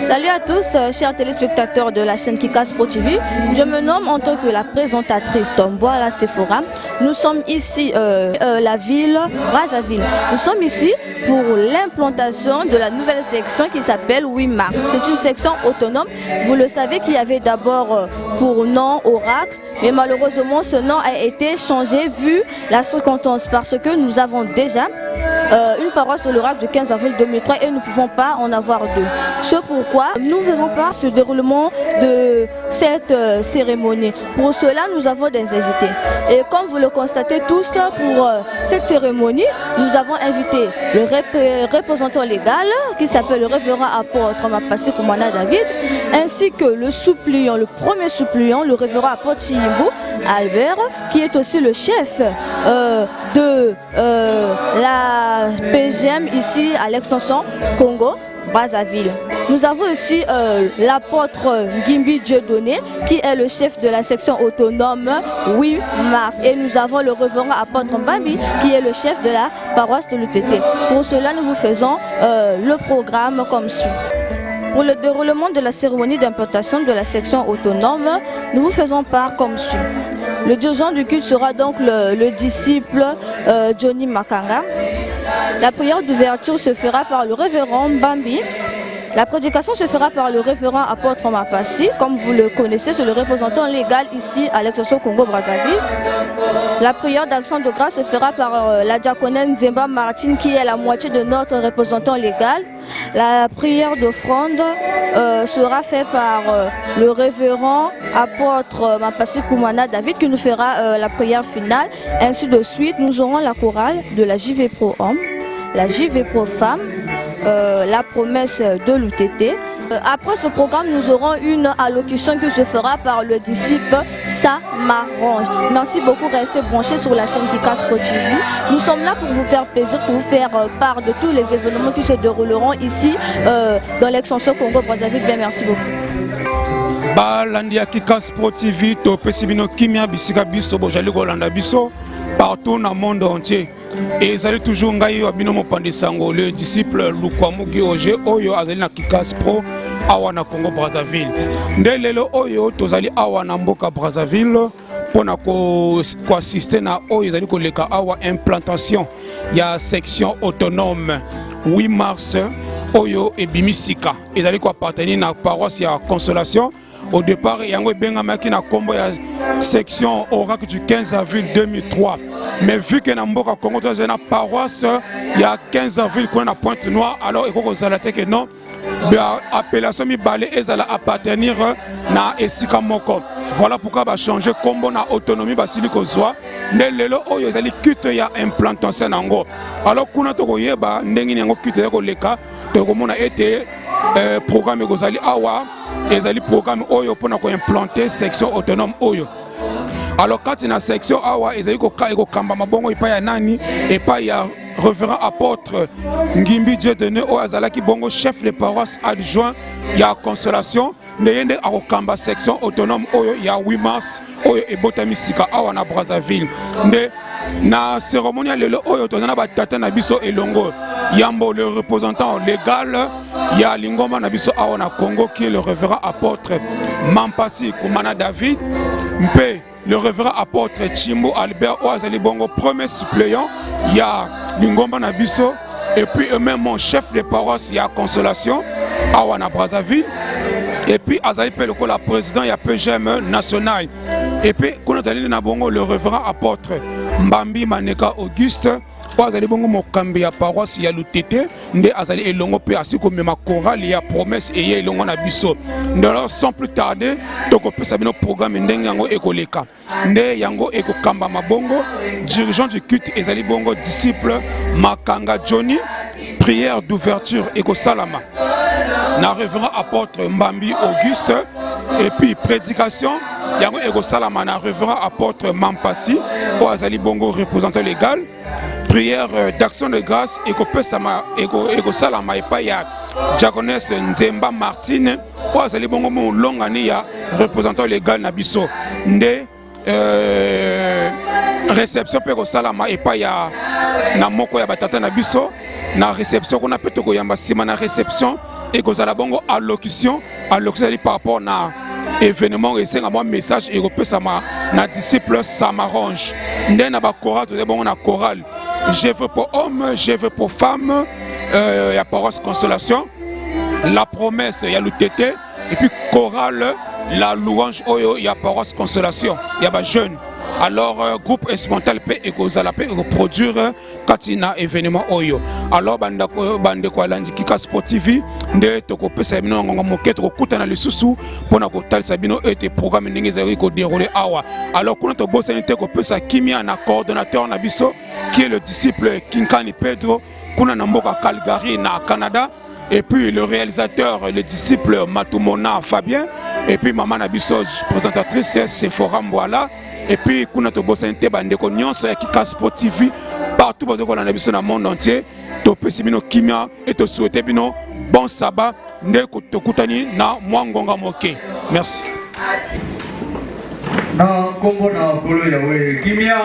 Salut à tous, chers téléspectateurs de la chaîne Kikas Pro TV. Je me nomme en tant que la présentatrice Tomboa la Sephora. Nous sommes ici, la ville Brazzaville. Nous sommes ici pour l'implantation de la nouvelle section qui s'appelle 8 mars. C'est une section autonome. Vous le savez qu'il y avait d'abord pour nom Oracle. Mais malheureusement, ce nom a été changé vu la circonstance parce que nous avons déjà une paroisse de l'Oracle du 15 avril 2003 et nous ne pouvons pas en avoir deux. C'est pourquoi nous faisons part ce déroulement de cette cérémonie. Pour cela, nous avons des invités. Et comme vous le constatez tous, pour cette cérémonie, nous avons invité le représentant légal qui s'appelle le révérend apôtre Mapassi Koumana David, ainsi que le suppléant, le premier suppléant, le révérend apôtre Chiyimbu Albert, qui est aussi le chef de la PGM ici à l'extension Congo Brazzaville. Nous avons aussi l'apôtre Ngimbi Dieudonné qui est le chef de la section autonome 8 mars et nous avons le révérend apôtre Mbambi qui est le chef de la paroisse de l'UTT. Pour cela nous vous faisons le programme comme suit. Pour le déroulement de la cérémonie d'implantation de la section autonome, nous vous faisons part comme suit. Le dirigeant du culte sera donc le disciple Johnny Makanga. La prière d'ouverture se fera par le révérend Mbambi. La prédication se fera par le révérend apôtre Mapassi. Comme vous le connaissez, c'est le représentant légal ici à l'extension Congo-Brazzaville. La prière d'action de grâce se fera par la diaconesse Nzemba Martine qui est la moitié de notre représentant légal. La prière d'offrande sera faite par le révérend apôtre Mapassi Koumana David qui nous fera la prière finale. Ainsi de suite, nous aurons la chorale de la JV Pro Homme, la JV Pro Femme, la promesse de l'UTT. Après ce programme, nous aurons une allocution qui se fera par le disciple Samarange. Merci beaucoup, restez branchés sur la chaîne Kikas Pro TV. Nous sommes là pour vous faire plaisir, pour vous faire part de tous les événements qui se dérouleront ici dans l'extension Congo-Brazzaville. Bien, merci beaucoup. Balandia Kikas Pro TV, Topesibino Kimia Bisika Biso, Bojali Rolanda Biso, partout dans le monde entier. Et salut toujours Ngaï Abinomo Pandesango, le disciple Lukwamugi Oje, Oyo Azalina Kikas Pro, Awana Congo Brazzaville. Ndelelo Oyo, Tozali Awana Mboka Brazzaville, pour assister à Oyo Zali Koleka Awa implantation. Il y a section autonome 8 mars, Oyo et Bimisika. Et Zali ko appartenir à la paroisse ya Consolation. Au départ, il y a un combo section Oracle du 15 avril 2003. Mais vu que dans Mboka Congo, dans une paroisse, il y a 15 avril qu'on a Pointe-Noire, alors il faut que non, l'appellation Mibale et ça appartenir à Esika Moko. Voilà pourquoi va changer combo na autonomie basiliko zwa nelelo oyo zali kute ya implantation nango. Alors kuna to koyeba ndenge nango kute ya koleka to komona ete programme gozali awa ezali programme oyo pona ko implanter section autonome oyo. Alors quand il y a section awa ezali ko kamba mabongo epa ya nani epa ya révérend apôtre Ngimbi Dieudonné o azalaki bongo chef de paroisse adjoint ya Consolation ndeyende akokamba section autonome oyo ya 8 mars oyo ebotami sika awa na Brazzaville nde na cérémonie lelo oyo tozana batata na biso elongo yambo le représentant légal ya lingoma na biso awa na Congo qui est le révérend apôtre Mapassi Koumana David mpe le révérend apôtre Chiyimbu Albert Oazali Bongo, premier suppléant, il y a Lingomba Nabiso, et puis eux-mêmes mon chef de paroisse, il y a Consolation, Awana Brazzaville, et puis Azali Peloko, la président, il y a PGM national, et puis Kounatali Nabongo, le révérend apôtre Mbambi Maneka Auguste, Oazali Bongo Mokambi, ya paroisse, il y a l'UTT, Nde Azali Elongo, puis Asiko Mema Chorale, il y a promesse, et il y a Elongo Nabiso. Alors, sans plus tarder, Toko Pesabino programme Ndengango Ekoleka. Nde Yango Eko Kamba Mabongo, dirigeant du culte Ezali Bongo, disciple Makanga Johnny, prière d'ouverture Eko Salama. Na révérend apôtre Mbambi Auguste, et puis prédication, Yango Eko Salama, na révérend apôtre Mapassi, Oazali Bongo, représentant légal, prière d'action de grâce Eko Salama et Paya. Diaconesse Nzemba Martine, Oazali Bongo Longani ya représentant légal Nabiso. Nde réception Peko Salama et Paya na moko ya batata Nabiso. Na réception qu'on a peut yamba sima na réception et que la bongo allocution par rapport à événement et c'est un message et repère ça na disciple ça m'arrange. Ndé na ba chorale de bon na chorale. Je veux pour homme, je veux pour femme, il y a paroisse consolation, la promesse, il y a le tété, et puis chorale, la louange, il y a paroisse consolation, il y a des jeunes. Alors, groupe instrumental peut reproduire quand il y a un événement. Alors, bande ko alandi Kika Sport TV, nde toko pesa bino ngonga moket ko kutana lisusu pona ko talisa bino ete programme ndenge ezali ko dérouler awa. Alors, kuna to bossa nte ko pesa kimia na coordonnateur na biso qui est le disciple Kinkani Pedro, kuna na mboka Calgary na Canada. Et puis le réalisateur, le disciple Matumona Fabien, et puis maman Nabiso, présentatrice Sephora Mboala, et puis kuna to bosante bande ko nyonso ya Kika Sport TV partout dans le Nabiso dans le monde entier, to pesi bino kimia et to souhaiter bino bon sabbat nde ko to kutani na mwangonga moke. Merci. Na kombo na bolo ya we kimia.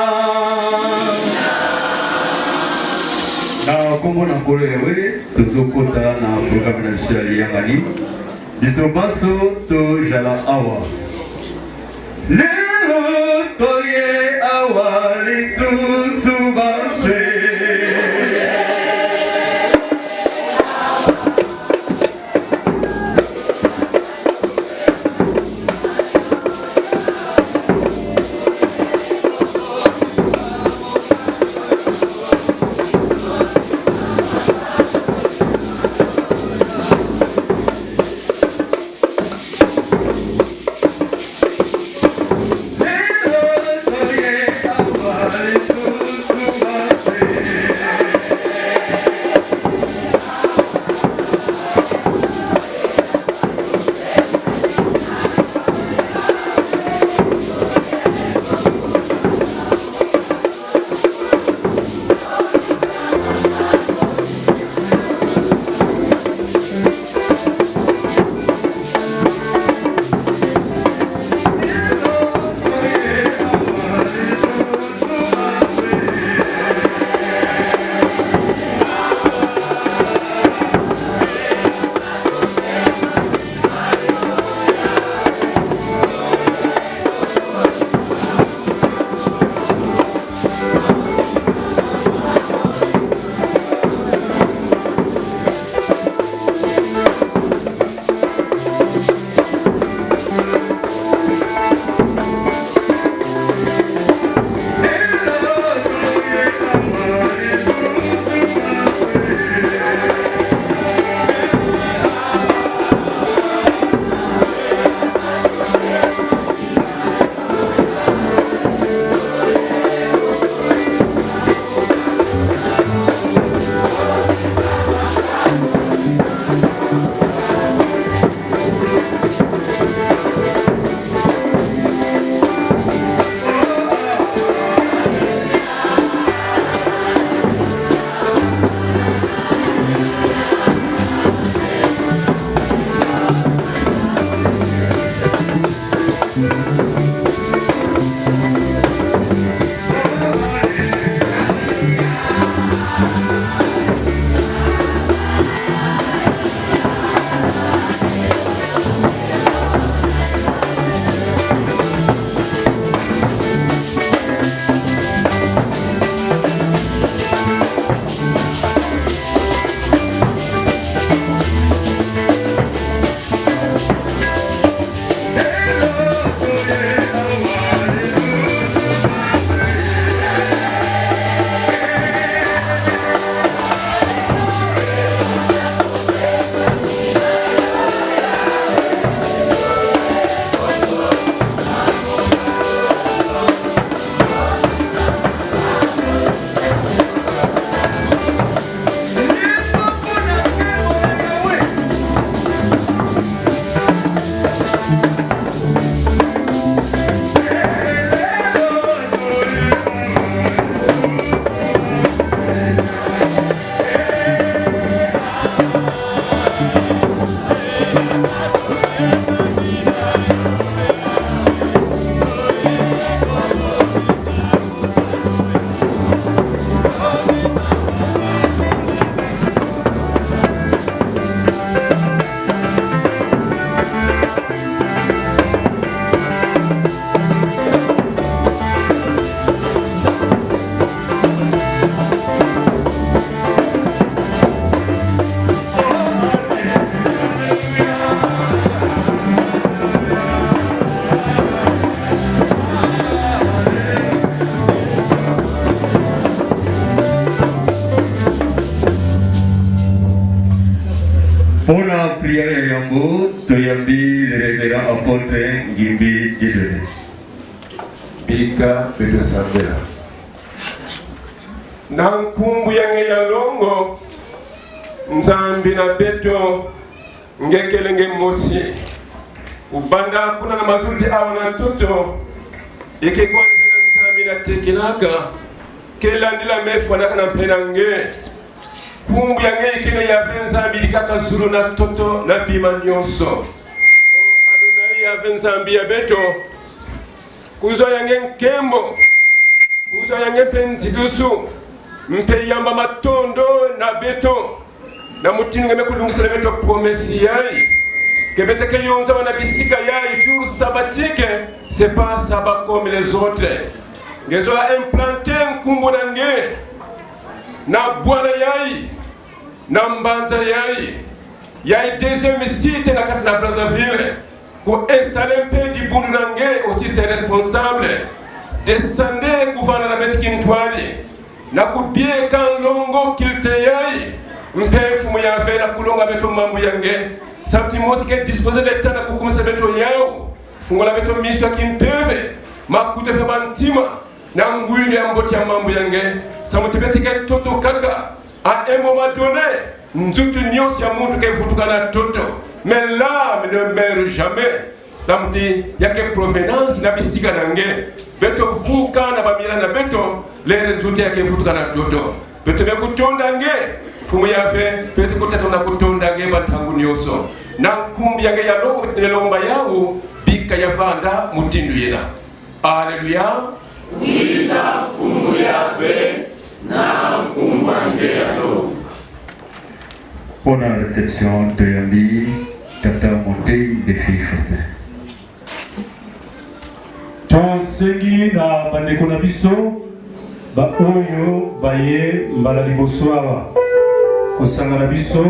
Na kombo na kolo ya we tozokota na programme na biso ya liyangani biso baso to jala awa lelo toye awa lisusu base Hey! prière ya yango toyambi le révérend apôtre Ngimbi Dieudonné. Bika Bedo Sambela. Na nkumbu yange ya longo nzambi na beto ngekelenge mosi ubanda kuna na mazuri awa na toto ikikuwa nipena nzambi na tekinaka kela ndila mefu wanaka na mpena nge kumbu yange ikine ya nzambi likaka zuru na toto na bima nyonso o adonai ya nzambi ya beto kuzo yange nkembo kuzo yange penzidusu mpe yamba matondo na beto na mutini ngeme kulungisela beto promesi yai kebete ke yonza wana bisika yai jour sabbatique c'est pas sabbat comme les autres ngezola implanter nkumbo nange na bwana yai na mbanza yai deuxième site na kati na Brazzaville pour installer un peu du bundu nange aussi c'est responsable descendre kuvana na beti kintwali na kubie kan longo kilte yai mpefu muyave na kulonga beto mambo yange sabti moske disposer de temps na kukumisa beto yao fungola beto miswa kimpeve makute pe bantima na ngwili ya mboti ya mambo yange samuti betike toto kaka à un moment donné nzutu nyos ya mundu ke futuka na toto mais l'âme ne meurt jamais samedi yake provenance na bisika nange beto vuka na bamila na beto lere nzutu yake futuka na toto beto me kutonda nge fumu yave beto kutata na kutonda nge batangu nyoso na kumbi yange ya lomba yao bika ya vanda mutindu yena. Alléluia. Wisa fumu yave na kumbange ya lomba. Pour la réception de Yambi, Tata Montaigne des filles Faustin. Tonsengi na bandeko na biso ba oyo baye mbala liboso awa kosanga na biso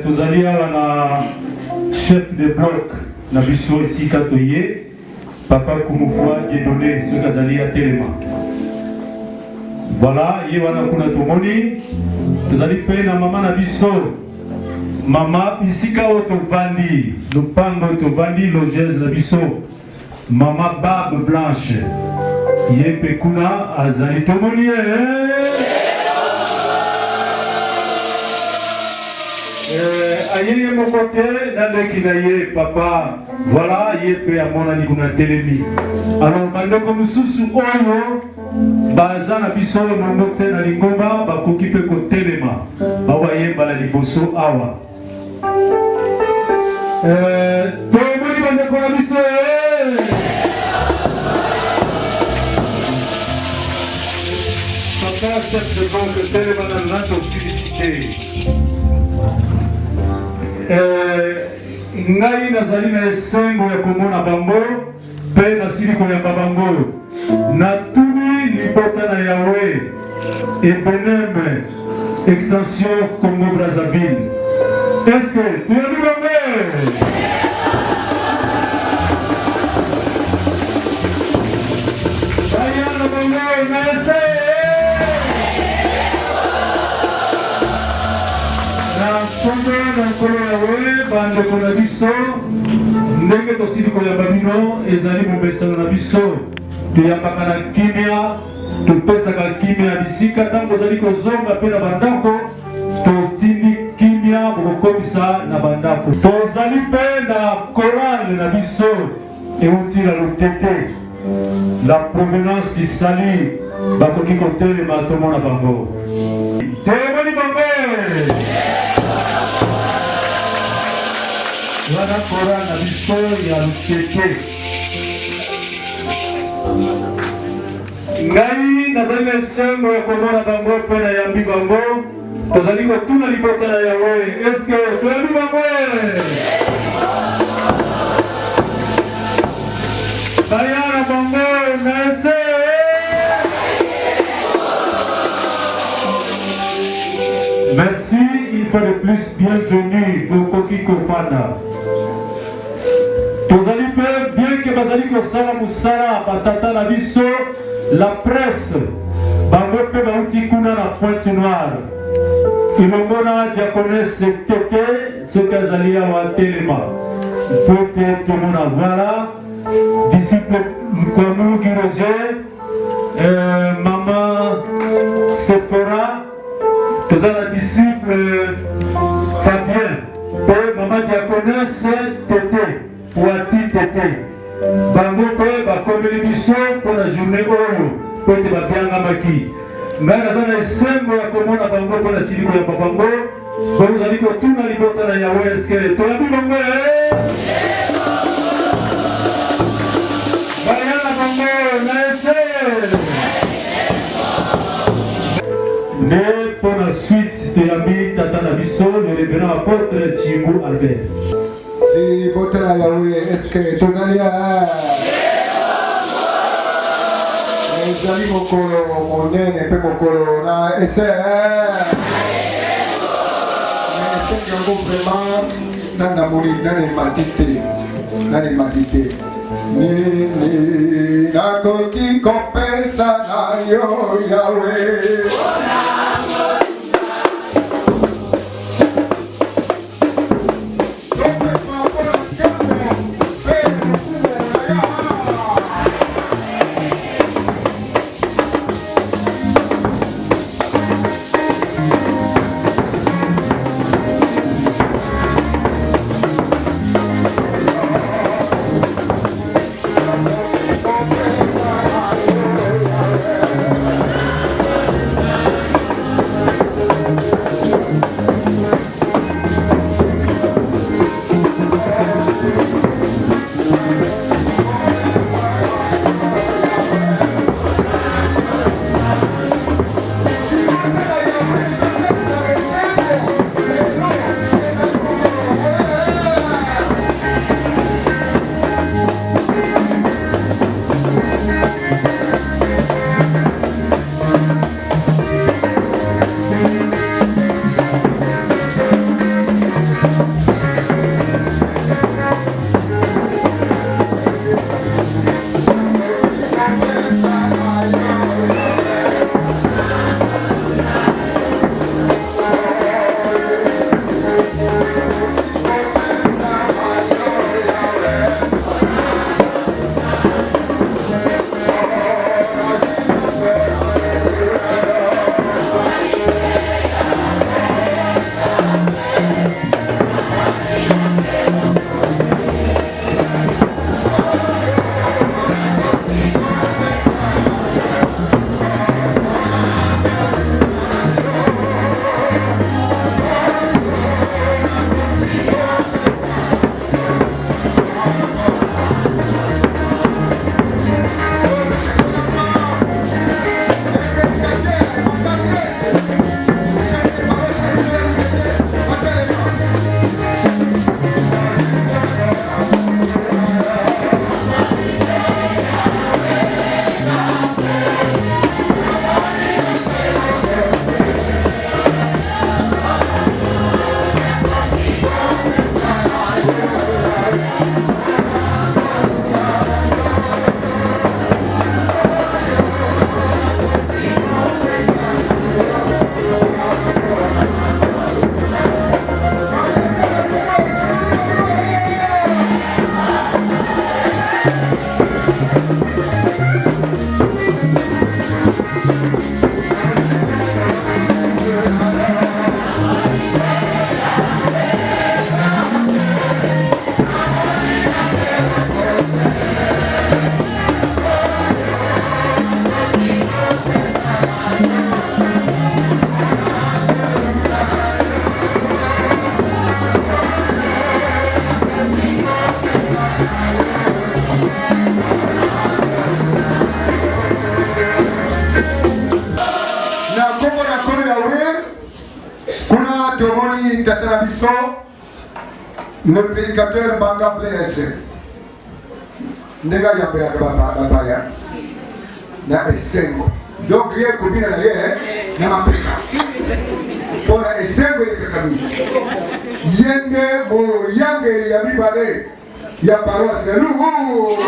tozali awa na chef de bloc na biso esika toye Papa Kumufwa Dieudonné soki azali ya telema. Voilà, ye wana kuna tomoni tozali pe na mama na biso mama isika oyo tovandi lopango oyo tovandi logese na biso Mama Barbe Blanche ye pe kuna azali tomoni ayeye moko te nandeki na ye papa voilà ye pe amonani kuna telemi. Alors bandeko mosusu oyo baza na biso nongo te na lingomba bakoki mpe kotelema bawayemba na liboso awa tomoni bandeko na biso papa chef de banque telema na nato silicité ngai nazali na esengo ya komona bango mpe nasili koyamba bango natuni libota na Yawe Ebenem extension Congo Brazzaville. Est-ce que tu as vu bango? Bayana bango merci. Na nkolo Yawe bandeko na biso ndenge tosili koyamba bino ezali mopesano na biso toyambaka na kimia topesaka kimia ya bisika ntango ozali kozonga mpe na bandako totindi kimia bokokomisa na bandako tozali mpe na korale na biso euti na lotete la provenance kisali bakoki kotelema tomona bango temoni bango wana kora na biso ya lutete ngai nazali na esengo ya komona bango mpe nayambi bango tozali kotuna libota na Yawe eske toyambi bango bayana bango merci. Merci une fois de plus, bienvenue au Koki Kofanda. Tozali pe bien que bazali ko sala musala batata na biso la presse bango pe bauti kuna na Pointe Noire ilongona diaconesse Tete ce qu'azalia wa telema peut-être tout le monde voilà disciple Kwamu Roger maman Sephora tous la disciple Fabien et maman diaconesse Tete Wati Tete bango pe ba komeli biso pour la journée oyo pour te ba bianga maki ngana zana esengo ya komona bango pour la siliko ya bango vous allez que tout na libota na Yahweh eske to la bango bayana bango na ese mais pour la suite de yambi tata na biso le révérend apôtre Chimbu Albert et botala Yahweh eske to na ya ezali mokolo monene mpe mokolo na ese esengi yango vraiment nanamoni nanemati te nini nakoki kopesa na yo Yawe le prédicateur Banga Blaise ndega yambera bataya na esengo donc ye kubina na ye na mapeka pona esengo yekakami yende mo yange ya mibale ya paroisse de Lugu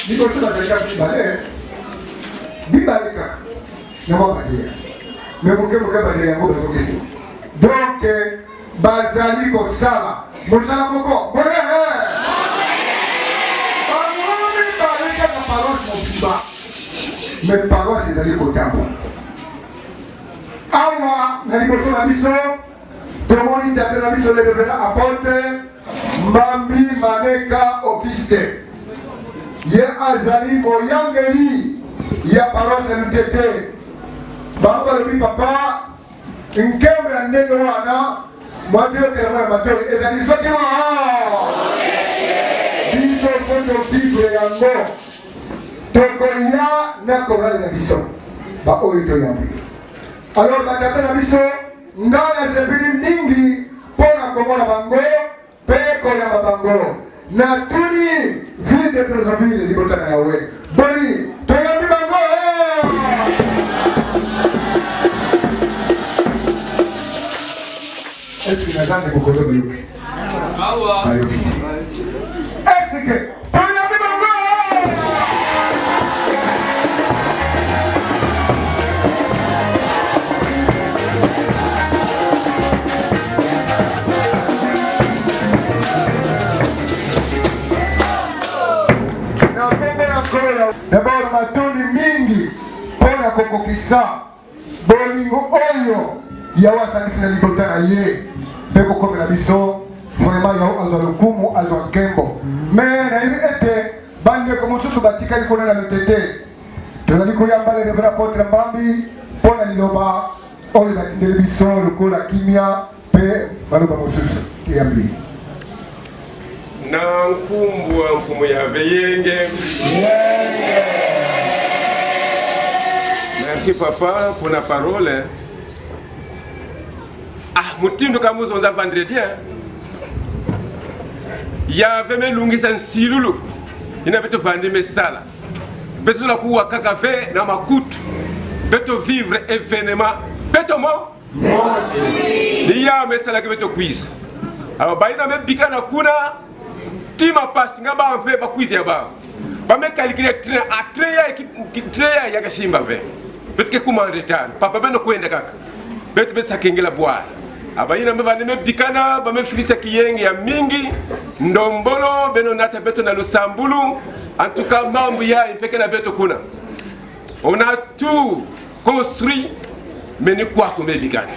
niko tuna prédicateur mibale bibalika na mabadia mais moke badia yango bazokesi donc bazali kosala mosala moko bangomi balika na paroisse mobimba mais paroisse ezali kotambola awa na liboso na biso tomoni tate na biso le révérend apôtre Mbambi Maneka Auguste ye azali moyangeli ya paroisse Lutete bango balobi papa nkembe ya ndenge wana mwateo teremo ya matoi ezali soki biso foto bible yango tokoya na korale na biso baoyo toyambi alors batate na biso nga na sepeli mingi mpona komona bango mpe koyamba bango natuni ville de Brazzaville libota na yawe boni toyambi bango eske nazande kokolo bayoki bayoki eske toyambi bango d'abord matoni mingi mpona kokokisa bolingo oyo yawe asangisi na libota na ye mpe kokomela biso vraimen yawe azwa lokumu azwa nkembo me nayebi ete bandeko mosusu batikali kuna na Lutete tozali koyamba le révérend apôtre Mbambi mpona liloba oyo batindeli biso lokola kimia mpe baloba mosusu eyambi na nkumbu wa mfumu ya veyenge. Merci papa pour la parole. Ah, mutindo kama zonza vendredi hein. Ya veme lungi san silulu. Ina beto vandi mesala. Beto la kuwa kaka ve na makutu. Beto vivre événement. Beto mo? Ni ya mesala ke beto quiz. Alors baina me bikana kuna tima pass nga ba mpe ba quiz ya ba. Ba me calculer train a train ya kasimba ve. Beto ke kuma en retard. Papa beno kwenda kaka. Beto sakengela boire. Abayina me bane me bikana ba me filisa kiyenge ya mingi ndombolo beno nata beto na lusambulu en tout cas mambu ya impeke na beto kuna. On a tout construit mais ni kwa kumbe bikana.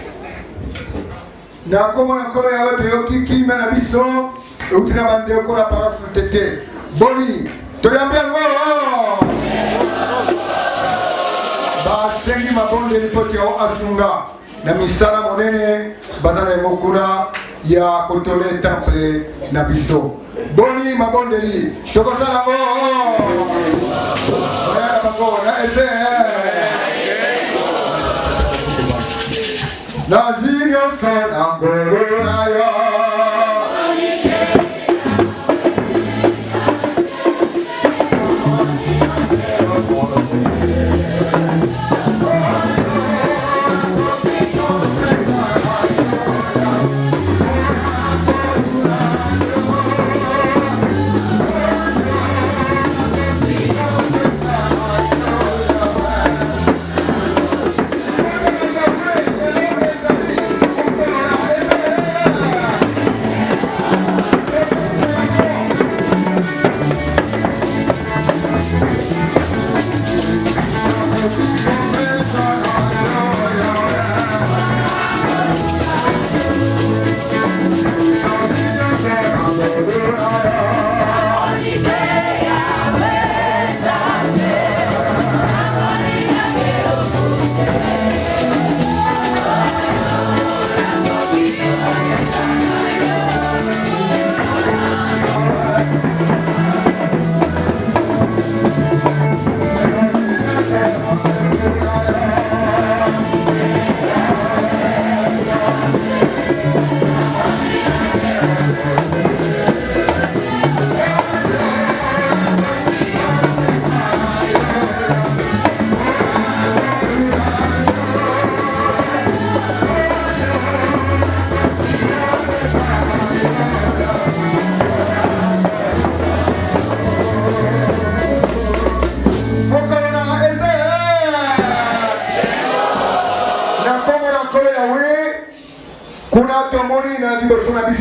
Na koma na koma ya wetu yoki kima na biso utina bande ko la paroisse Lutete. Boni toyambia ngo. Ba sengi mabonde ripoti ya asunga na misala monene bazana ya mokura ya kotole temple na biso. Boni mabondeli tokosala ngo. Oya bango na ese. Nazinyo sana ngorona ya.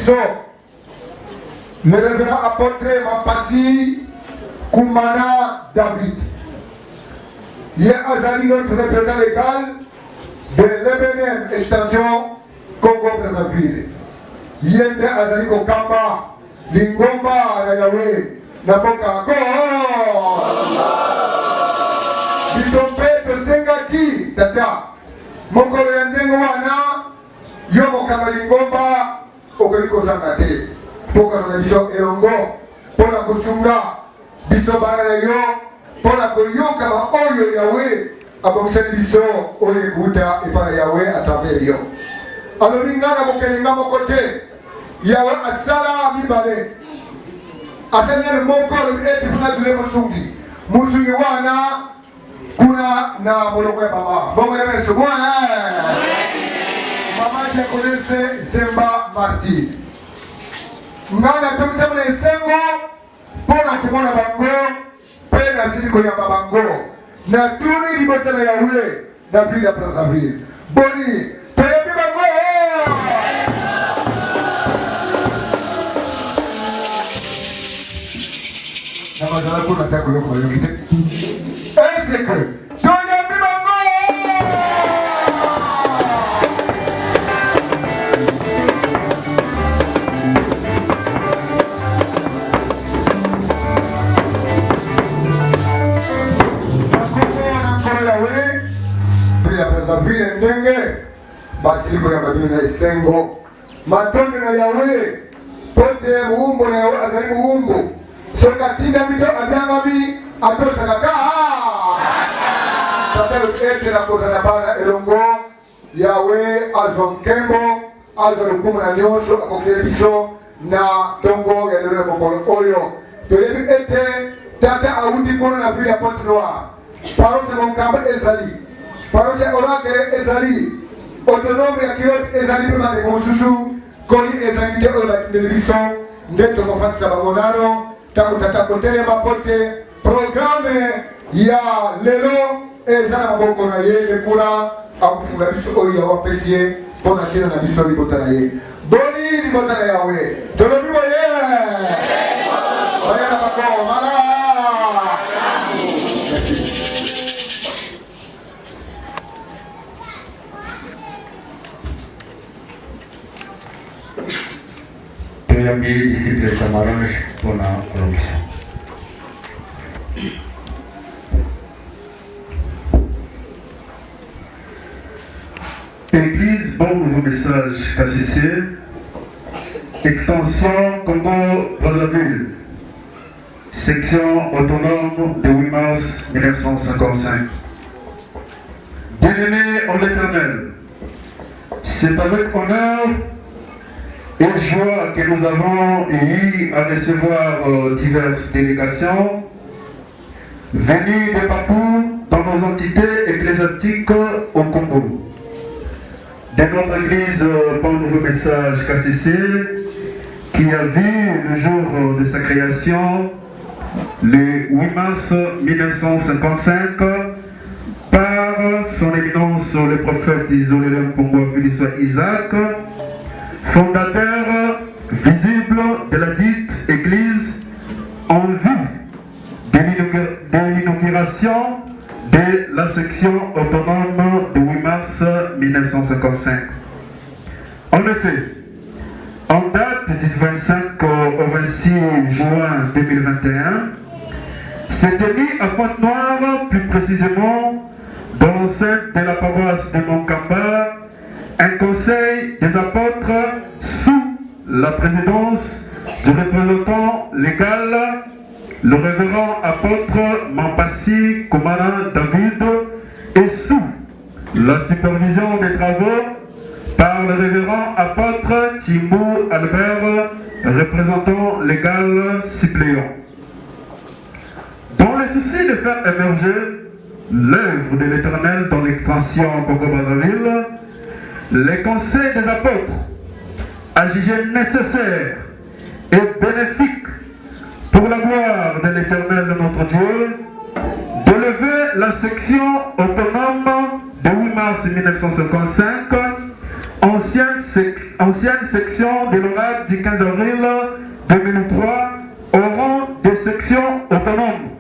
biso le révérend apôtre Mampasi Koumana David. Il azali notre représentant légal de l'EBNM extension Congo-Brazzaville. Yende azali kokamba lingomba na Yahweh na boka ko. Bisompe tosengaki tata mokolo ya ndenge wana yo mokamba lingomba okoyikozanga te pokazana biso elongo mpona kosunga biso bana na yo mpona koyoka baoyo Yawe abongisani biso oyo ekuta epai na Yawe à travers yo. alobi nga na mokelinga moko te Yawe asala mibale asalingani moko alobi ete funa dule mosungi wana kuna na molongo ya mama bongo ya meso bwana mama diakonese Zemba Martin nga na tokisa mona esengo mpona komona bango mpe nasili koyamba bango na tuni libota na Yawe na ville ya Brazzaville boni toyebi bango na mazala kuna tako yoko yoki te ezeke toyebi bango Brazzaville ndenge basiliko ya mabino na esengo matondo na Yawe pote muumbo na Yawe azali muumbo soka tinda mito abyangami atosaka ka tatalo ete na kozana bana elongo Yawe azonkembo azorukumu na nyonso akokisele biso na tongo ya lelo mokolo oyo toyebi ete tata awuti kono na ville ya Pointe-Noire parose monkamba ezali paroisse oracle ezali autonome ya kiloti ezali pe bandeko mosusu koli ezali te oyo batindeli biso nde tokofatisa bango nano ntango tata kotelema po te programe ya lelo eza na maboko na ye lekula akofunga biso oyo Yawe apesi ye mpo na tina na biso libota na ye boni libota na Yawe tolobi boye oya na bako mala. Toyambi disciple Samarange pour la corruption. Église Bon Nouveau Message KCC, extension Congo-Brazzaville, section autonome de 8 mars 1955. Bien-aimés en l'Éternel, c'est avec honneur et joie que nous avons eu à recevoir diverses délégations venues de partout dans nos entités ecclésiastiques au Congo. De notre église Bon Nouveau Message KCC, qui a vu le jour de sa création le 8 mars 1955 par son éminence le prophète isolé Mpongwa Philiswa Isaac, fondateur visible de la dite église en vue de l'inauguration de la section autonome de 8 mars 1955. En effet, en date du 25 au 26 juin 2021, s'est tenu à Pointe-Noire, plus précisément dans l'enceinte de la paroisse de Monkamba, un conseil des apôtres sous la présidence du représentant légal, le révérend apôtre Mampasi Koumana David, et sous la supervision des travaux par le révérend apôtre Timbo Albert, représentant légal suppléant. Dans le souci de faire émerger l'œuvre de l'Éternel dans l'extension Congo-Brazzaville, le conseil des apôtres a jugé nécessaire et bénéfique pour la gloire de l'Éternel de notre Dieu de lever la section autonome de 8 mars 1955 ancienne section de l'ORAC du 15 avril 2003 au rang des sections autonomes,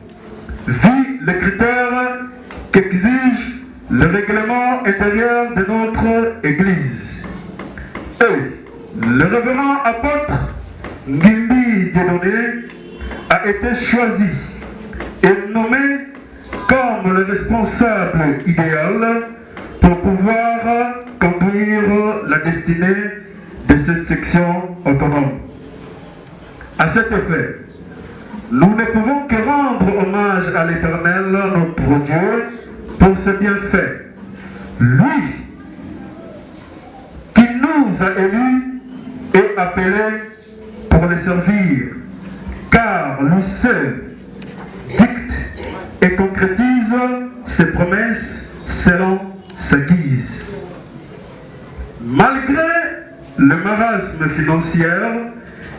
vu les critères qu'exige le règlement intérieur de notre Église. Et le révérend apôtre Ngimbi Dieudonné a été choisi et nommé comme le responsable idéal pour pouvoir conduire la destinée de cette section autonome. À cet effet, nous ne pouvons que rendre hommage à l'Éternel, notre Dieu, pour ses bienfaits. Lui qui nous a élus et appelés pour les servir, car lui seul dicte et concrétise ses promesses selon sa guise. Malgré le marasme financier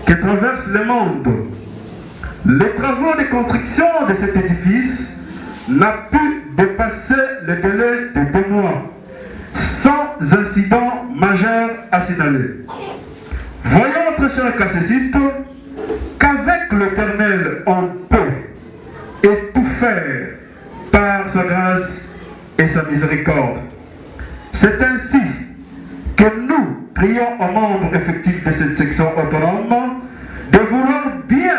qui traverse le monde, les travaux de construction de cet édifice n'ont pu dépasser le délai de 2 mois, sans incident majeur à signaler. Voyons, très chers cassésistes, qu'avec l'Éternel on peut et tout faire par sa grâce et sa miséricorde. C'est ainsi que nous prions aux membres effectifs de cette section autonome de vouloir bien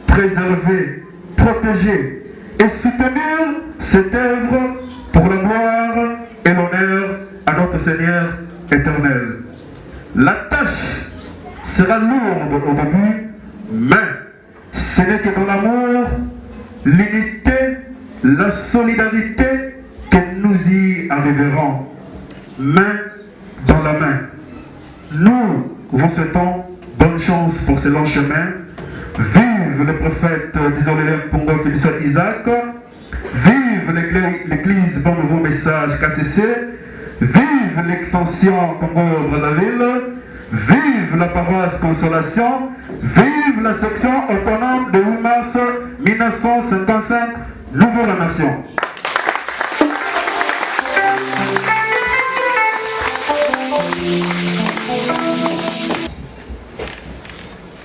préserver, protéger et soutenir cette œuvre pour la gloire et l'honneur à notre Seigneur éternel. La tâche sera lourde au début, mais ce n'est que dans l'amour, l'unité, la solidarité que nous y arriverons, main dans la main. Nous vous souhaitons bonne chance pour ce long chemin. Vive le prophète d'Isolélem Pongo Félicien Isaac. Vive l'église Bon Nouveau Message KCC. Vive l'extension Congo-Brazzaville. Vive la paroisse Consolation. Vive la section autonome de 8 mars 1955. Nous vous remercions.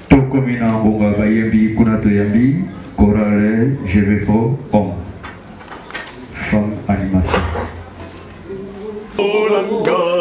Tokomina Bonga Bayembi Kunato Yambi, Korale, Jevefo, Om. Femme animation. Go,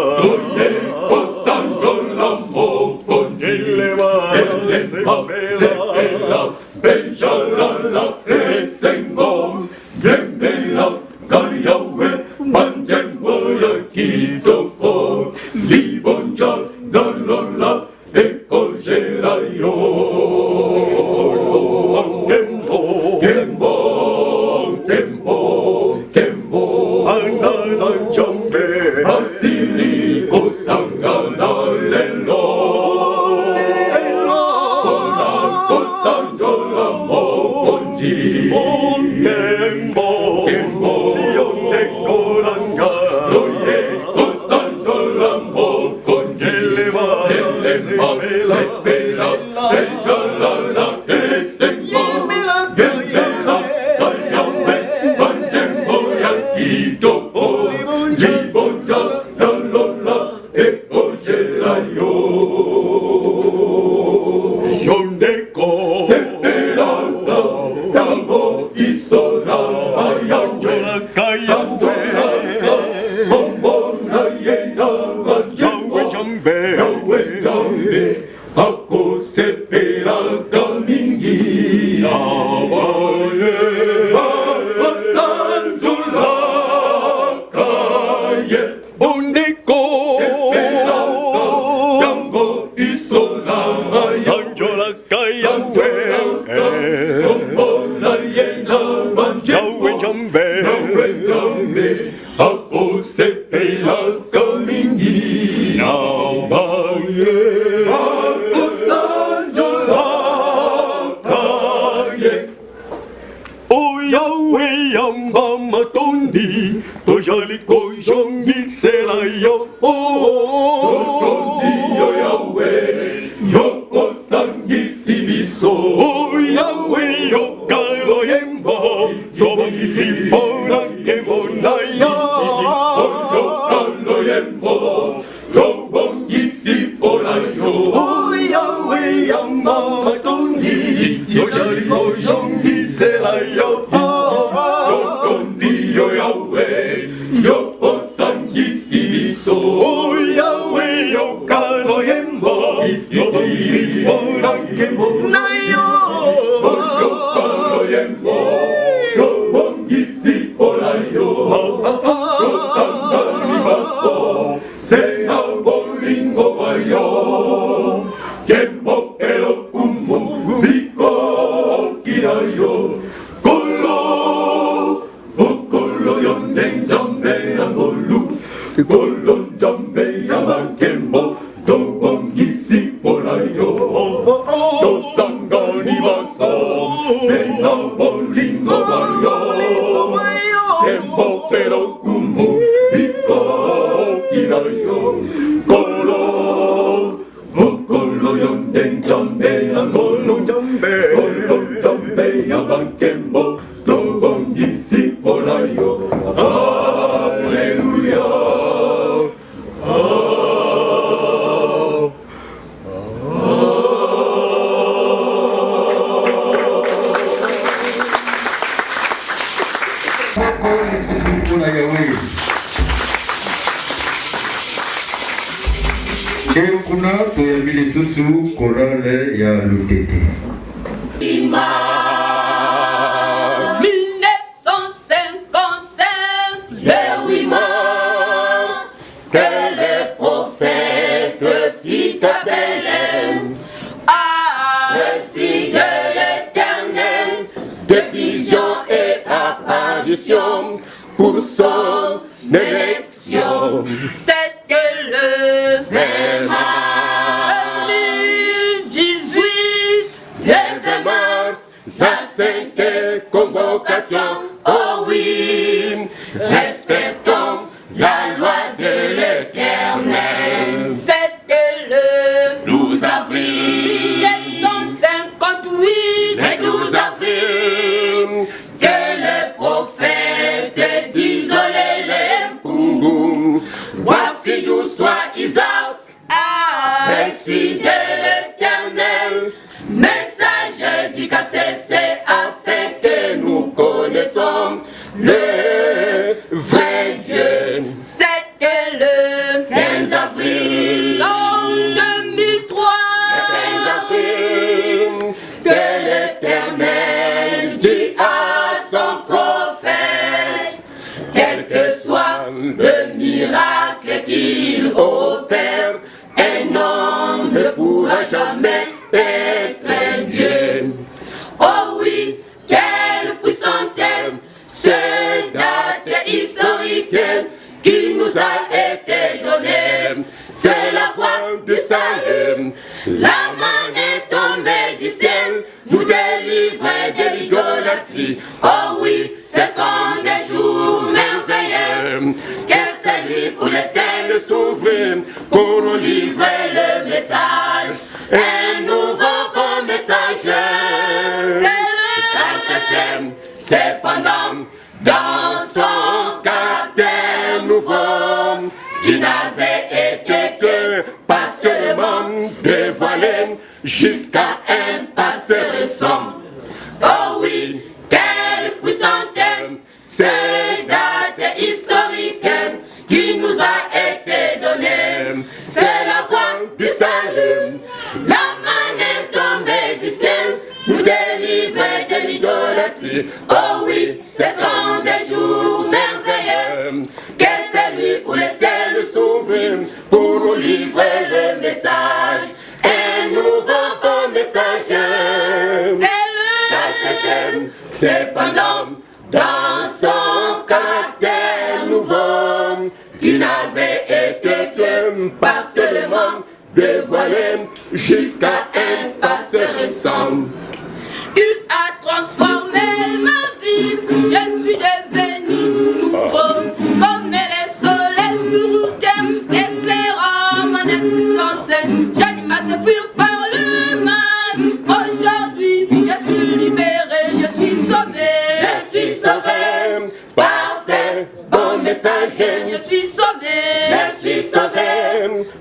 Bolonjambe Yamakembo, Dobongisi Polayo, Tosangani Baso, Sena Bolingo Bayo, Embo Pero Kumu, Iko Kirayo, Kolo, Mokolo Yonten Jambe, Angolo Jambe, Kolo Jambe Yamakembo, Dobongisi Polayo, Hallelujah. Et kuna toyambili susu korale ya lutete. 1955, le 8 mars, que le prophète fit à Bethléem, récit de l'Éternel, de visions et apparitions pour son élection. C'était le 20 mars 2018, le 20 mars, la sainte convocation. Oh oui, respectons la loi de l'Éternel. C'était le 12 avril 1958, le 12 avril, que le prophète d'isoler les Mpungu, Wafidou soit Isaac, récit de l'Éternel, message du cessé afin que nous connaissons le vrai Dieu. C'était le 15 avril en 2003, le 15 avril, que l'Éternel dit à son prophète, quel que soit le miracle qu'il opère, un homme ne pourra jamais être un Dieu. Oh oui, quelle puissante cette date historique qui nous a été donnée. C'est la voix du salut. La main est tombée du ciel, nous délivrer de l'idolâtrie. Oh oui, ce sont des jours merveilleux. Que c'est lui pour laisser le s'ouvrir, pour nous livrer le message. Un nouveau bon message. Cependant, dans son caractère nouveau, qui n'avait été que partiellement dévoilé jusqu'à un passé récent. Oh oui, quelle puissante cette date historique qui nous a été donnée. C'est la voix du salut. La main est tombée du ciel, nous délivrer de l'idolâtrie. Oh oui, ce sont des jours merveilleux. Que c'est lui pour laisser le s'ouvrir, pour nous livrer le message. Un nouveau bon message. C'est le cependant, dans son caractère nouveau, qui n'avait été que partiellement dévoilé jusqu'à un passé récent. Il a transformé ma vie, je suis devenu nouveau, comme le soleil sur terre, éclairant mon existence. J'ai dû assez fuir par le mal, aujourd'hui je suis libéré, je suis sauvé. Je suis sauvé par ces bons messagers. Je suis sauvé. Je suis sauvé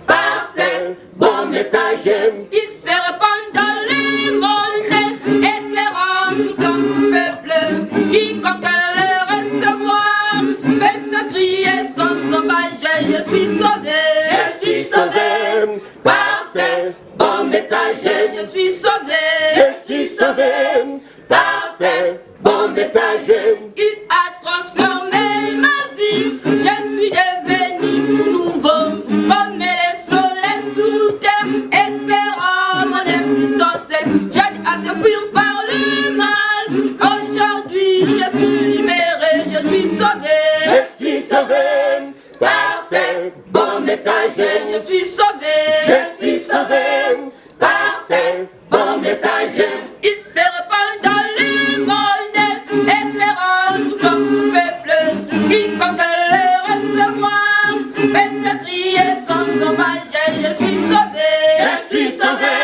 par ces bons messagers. Ils se répandent dans les mondes, éclairant tout un peuple. Quiconque le recevoir peut se crier sans embâcher. Je suis sauvé. Je suis sauvé par ces bons messagers. Je suis sauvé. Je suis sauvé par ces bons messagers. Il a transformé ma vie. Je suis devenu nouveau, comme le soleil sous terre, éclairant mon existence. J'ai dû assez fuir par le mal. Aujourd'hui, je suis libéré, je suis sauvé. Je suis sauvé par ces messager, je suis sauvé. Je suis sauvé par ces bons messagers. Il se répand dans le monde, éclairant tout un peuple. Quiconque le recevoir, peut s'écrier sans hommage. Je suis sauvé. Je suis sauvé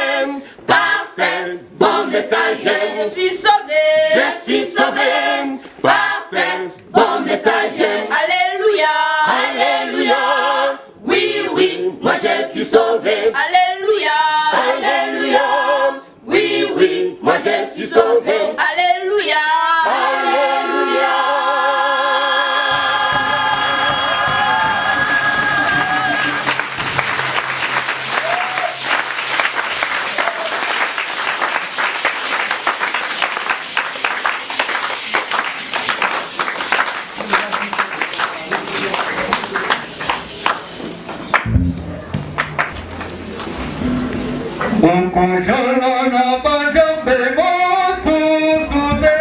par ces bons messagers. Je suis sauvé. Je suis sauvé par ces bons messagers. Alléluia. Alléluia. Oui, oui, moi je suis sauvé. Alléluia. Alléluia. Oui, oui, moi je suis sauvé. Alléluia. Alléluia. Ukujala na banjambe mosusune.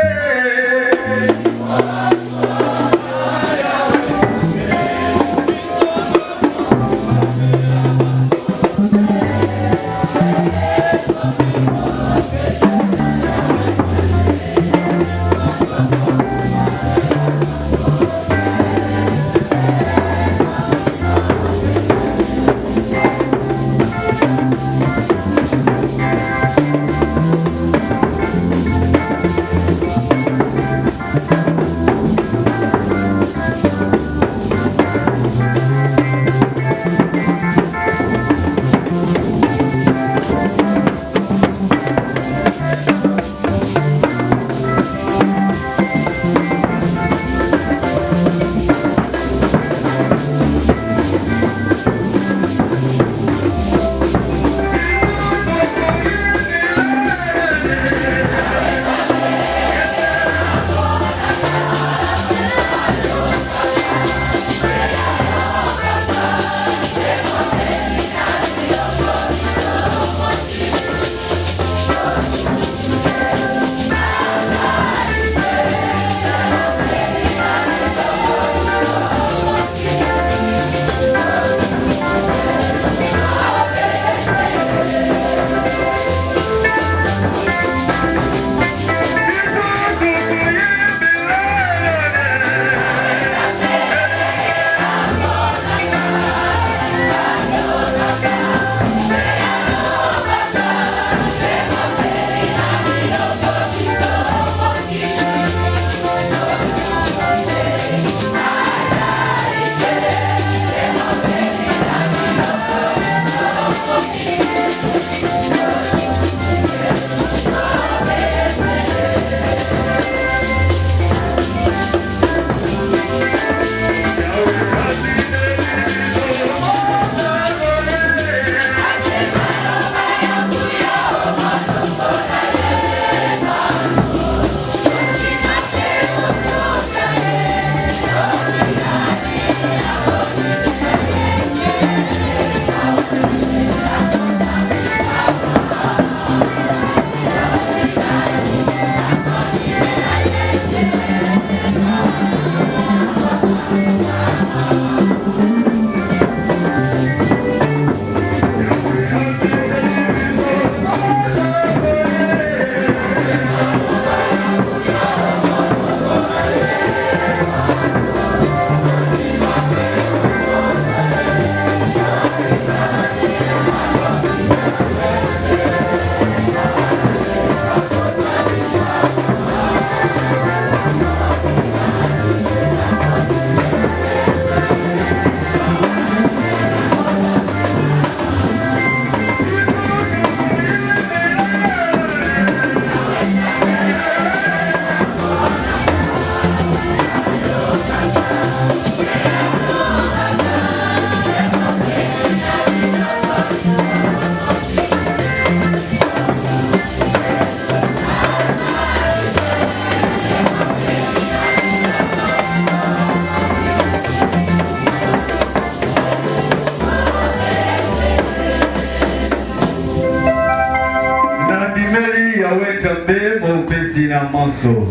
Yahweh mo pesi na maso.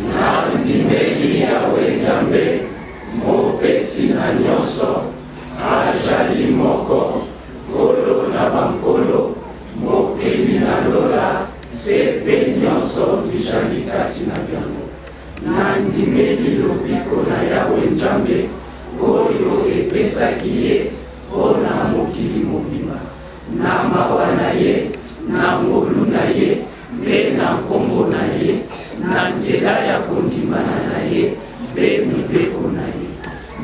Nandimeli Yahweh mo pesi na nyoso. Aja moko kolo na bankolo mokeli na lola sepe nyonso bijali kati na yango nandimeli lobiko na yawe nzambe oyo epesaki ye mpona mokili mobimba na mawa na ye na ngolu na ye mpe na nkombo na ye na nzela ya kondimana na ye mpe mibeko na ye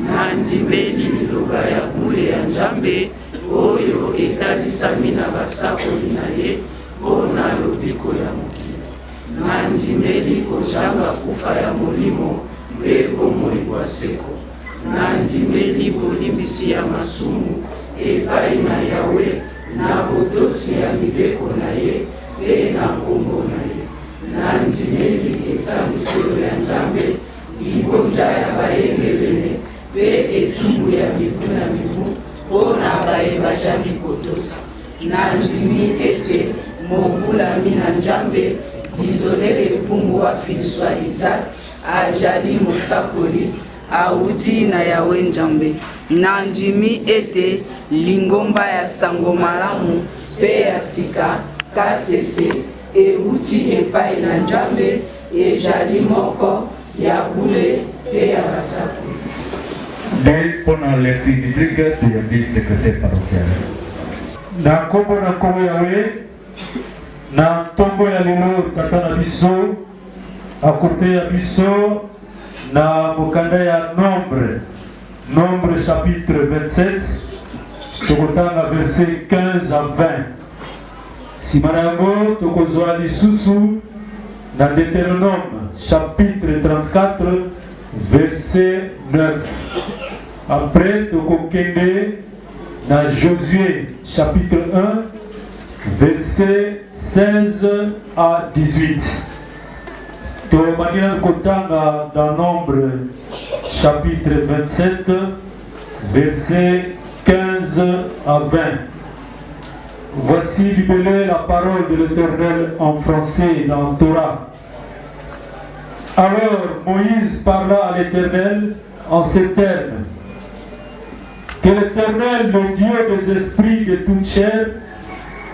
nandimeli liloba ya bule ya nzambe oyo etalisami na basakoli na ye mpona lobiko ya mokili nandimeli kozanga kufa ya molimo mpe bomoi bwa seko nandimeli bolimbisi ya masumu epai na yawe na botosi ya mibeko na ye mpe na nkombo na ye nandimeli esambiselo ya nzambe libonza ya bayengelene mpe etumbu ya mibu na mibu mpo na bayeba jangi kotosa nandimi ete mobulami na nzambe dizolele epungu wa filiswa Isaac ajali mosakoli auti na yawe nzambe nandimi ete lingomba ya sango malamu mpe ya sika kasese euti epai na nzambe ejali moko ya bule mpe ya basakoli. Pendant lecture biblique tuyambi secrétaire paroissial. Na kombo yawe na ntombo ya lelo tata na biso akote ya biso na mokanda ya Nombre chapitre 27 tokotanga verset 15 à 20. Simana yango tokozwa lisusu na Deutéronome chapitre 34 verset 9. Après tokokende na Josué chapitre 1 verset 16 à 18. Tomania kotanga dans Nombre chapitre 27 verset 15 à 20. Voici libellée la parole de l'Éternel en français dans le Torah. Alors Moïse parla à l'Éternel en ces termes. Que l'Éternel, le Dieu des esprits de toute chair,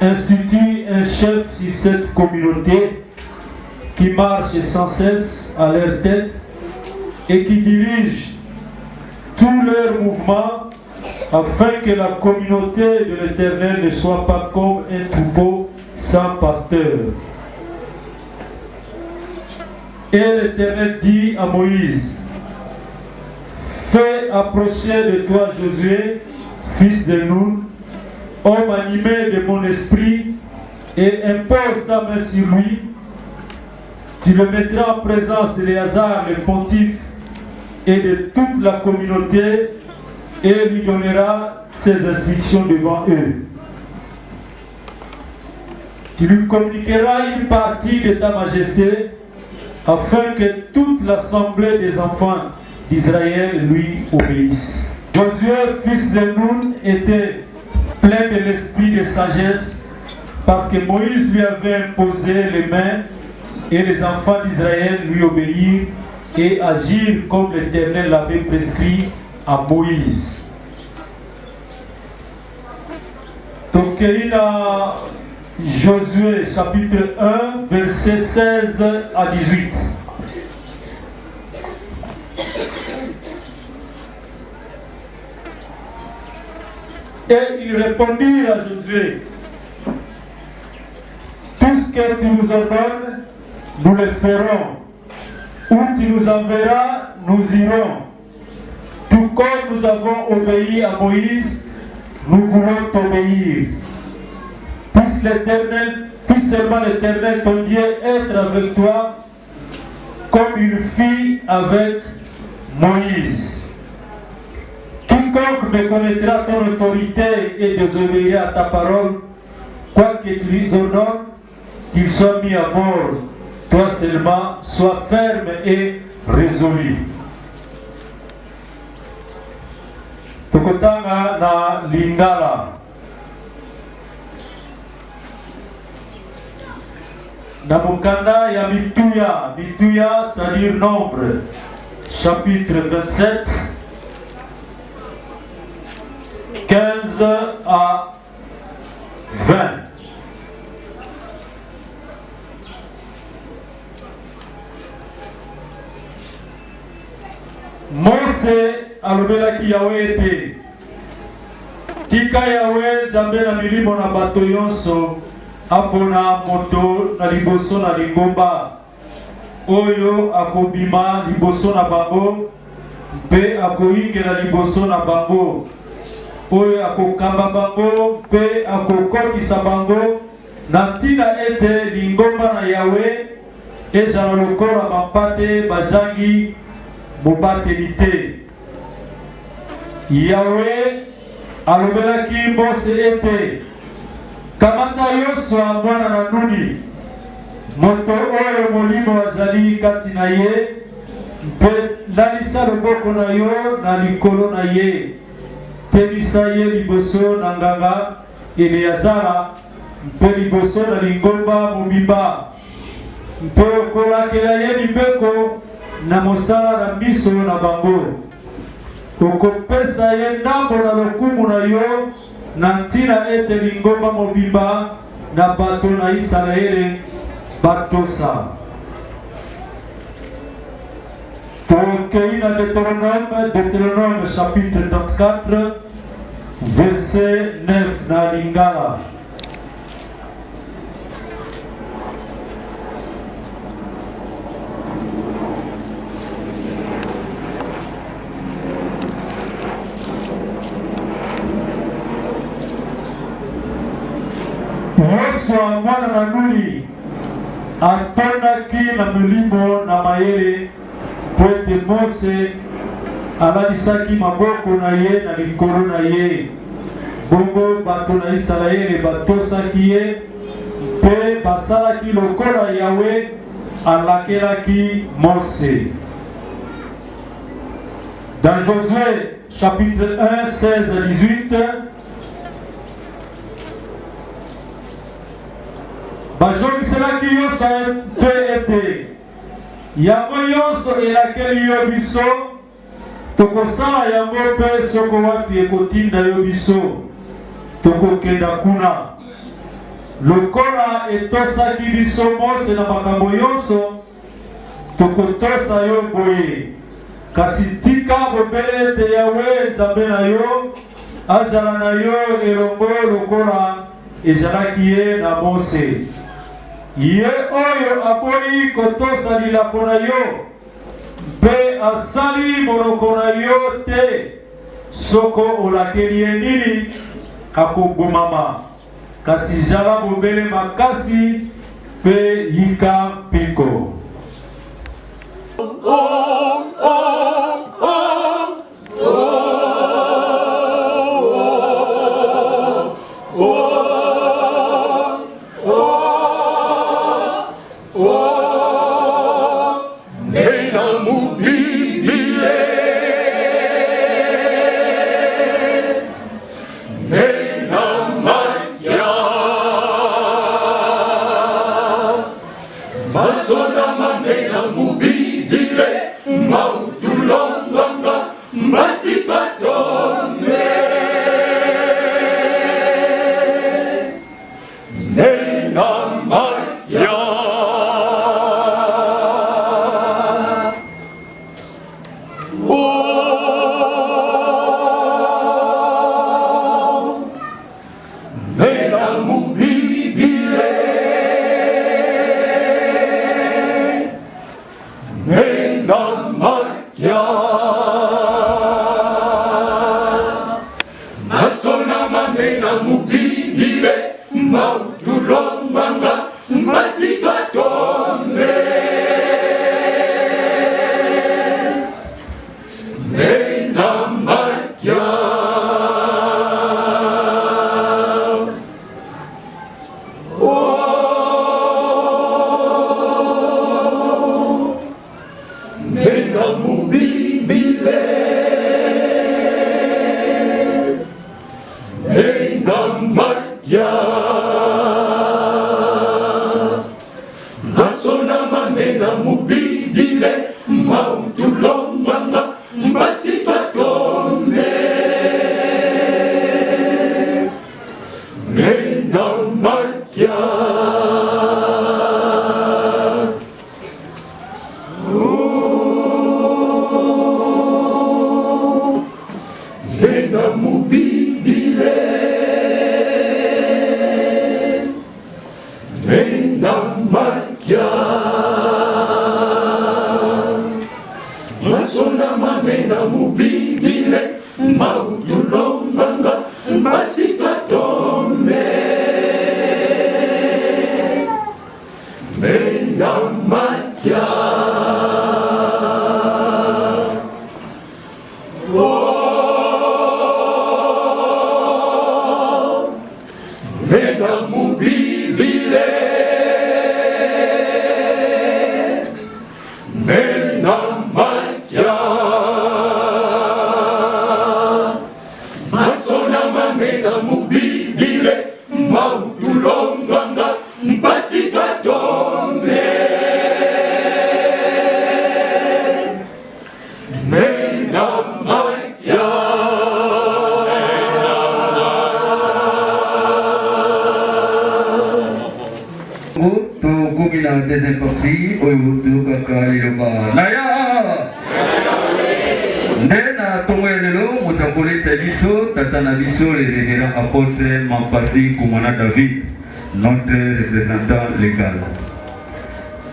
institue un chef sur cette communauté qui marche sans cesse à leur tête et qui dirige tous leurs mouvements afin que la communauté de l'Éternel ne soit pas comme un troupeau sans pasteur. Et l'Éternel dit à Moïse, fais approcher de toi Josué, fils de Nun, homme animé de mon esprit, et impose ta main sur lui. Tu le mettras en présence d'Éléazar, le pontife, et de toute la communauté, et lui donneras ses instructions devant eux. Tu lui communiqueras une partie de ta majesté, afin que toute l'assemblée des enfants d'Israël lui obéisse. Josué, fils de Nun, était plein de l'esprit de sagesse, parce que Moïse lui avait imposé les mains, et les enfants d'Israël lui obéirent et agirent comme l'Éternel l'avait prescrit à Moïse. Donc il a Josué chapitre 1 verset 16 à 18. Et il répondit à Josué, tout ce que tu nous ordonnes, nous le ferons. Où tu nous enverras, nous irons. Tout comme nous avons obéi à Moïse, nous voulons t'obéir. Puisse seulement l'Éternel, ton Dieu, être avec toi comme une fille avec Moïse. Quiconque méconnaîtra ton autorité et désobéira à ta parole, quoi que tu lui ordonnes, qu'il soit mis à mort. Toi seulement, sois ferme et résolu. Tokotanga na Lingala. Na mukanda ya Mituya, c'est-à-dire Nombre, chapitre 27, 15 à 20. Mose alobelaki Yawe ete tika Yawe jambe na milimo na bato yonso apona moto na liboso na lingomba oyo akobima liboso na bango mpe akoyingela liboso na bango oyo akokamba bango mpe akokotisa bango na ntina ete lingomba na Yawe ezala lokola bampate bajangi mobateli te. Yawe alobelaki Mose ete kamata Yosua mwana na Nuni moto oyo molimo azali kati na ye mpe lalisa loboko na yo na likolo na ye temisa ye liboso na nganga Eleazara mpe liboso na lingomba mobimba mpe okolakela ye limbeko na mosala na miso na bango okopesa ye ndambo na lokumu na yo na ntina ete lingomba mobimba na bato na Israele batosa. Tokei na Deutéronome chapitre 34 verset 9 na Lingala. Yosua mwana na Nuni atondaki na milimo na mayele pwete Mose alalisaki maboko na ye na likolo na ye bongo bato na Israele batosaki ye mpe basalaki lokola Yawe alakelaki Mose. Dans Josué chapitre 1 16 à 18 bajongiselaki Yosua mpe ete yango nyonso elakeli yo biso tokosala yango mpe soko wapi ekotinda yo biso tokokenda kuna lokola etosaki biso Mose na makambo nyonso tokotosa yo boye kasi tika bobele ete Yawe nzambe na yo azala na yo elongo lokola ezalaki ye na Mose. Ye oyo aboyi kotosa lilapo na yo mpe asali monoko na yo te soko olakeli ye nini akogomama kasi zala bobele makasi mpe yika mpiko. mamena mubibile maudulonganga basikatombe mena matya mena mubibile mena matya masona mamena mubibile maudulonganga basikatombe mena matya la deuxième partie, Oyotu Kaka Liloba. Naya! Ndena Tomoelelo, Motakole Sabiso, Tatana Biso, les révérends apôtres Mampasi Koumana David, notre représentant légal.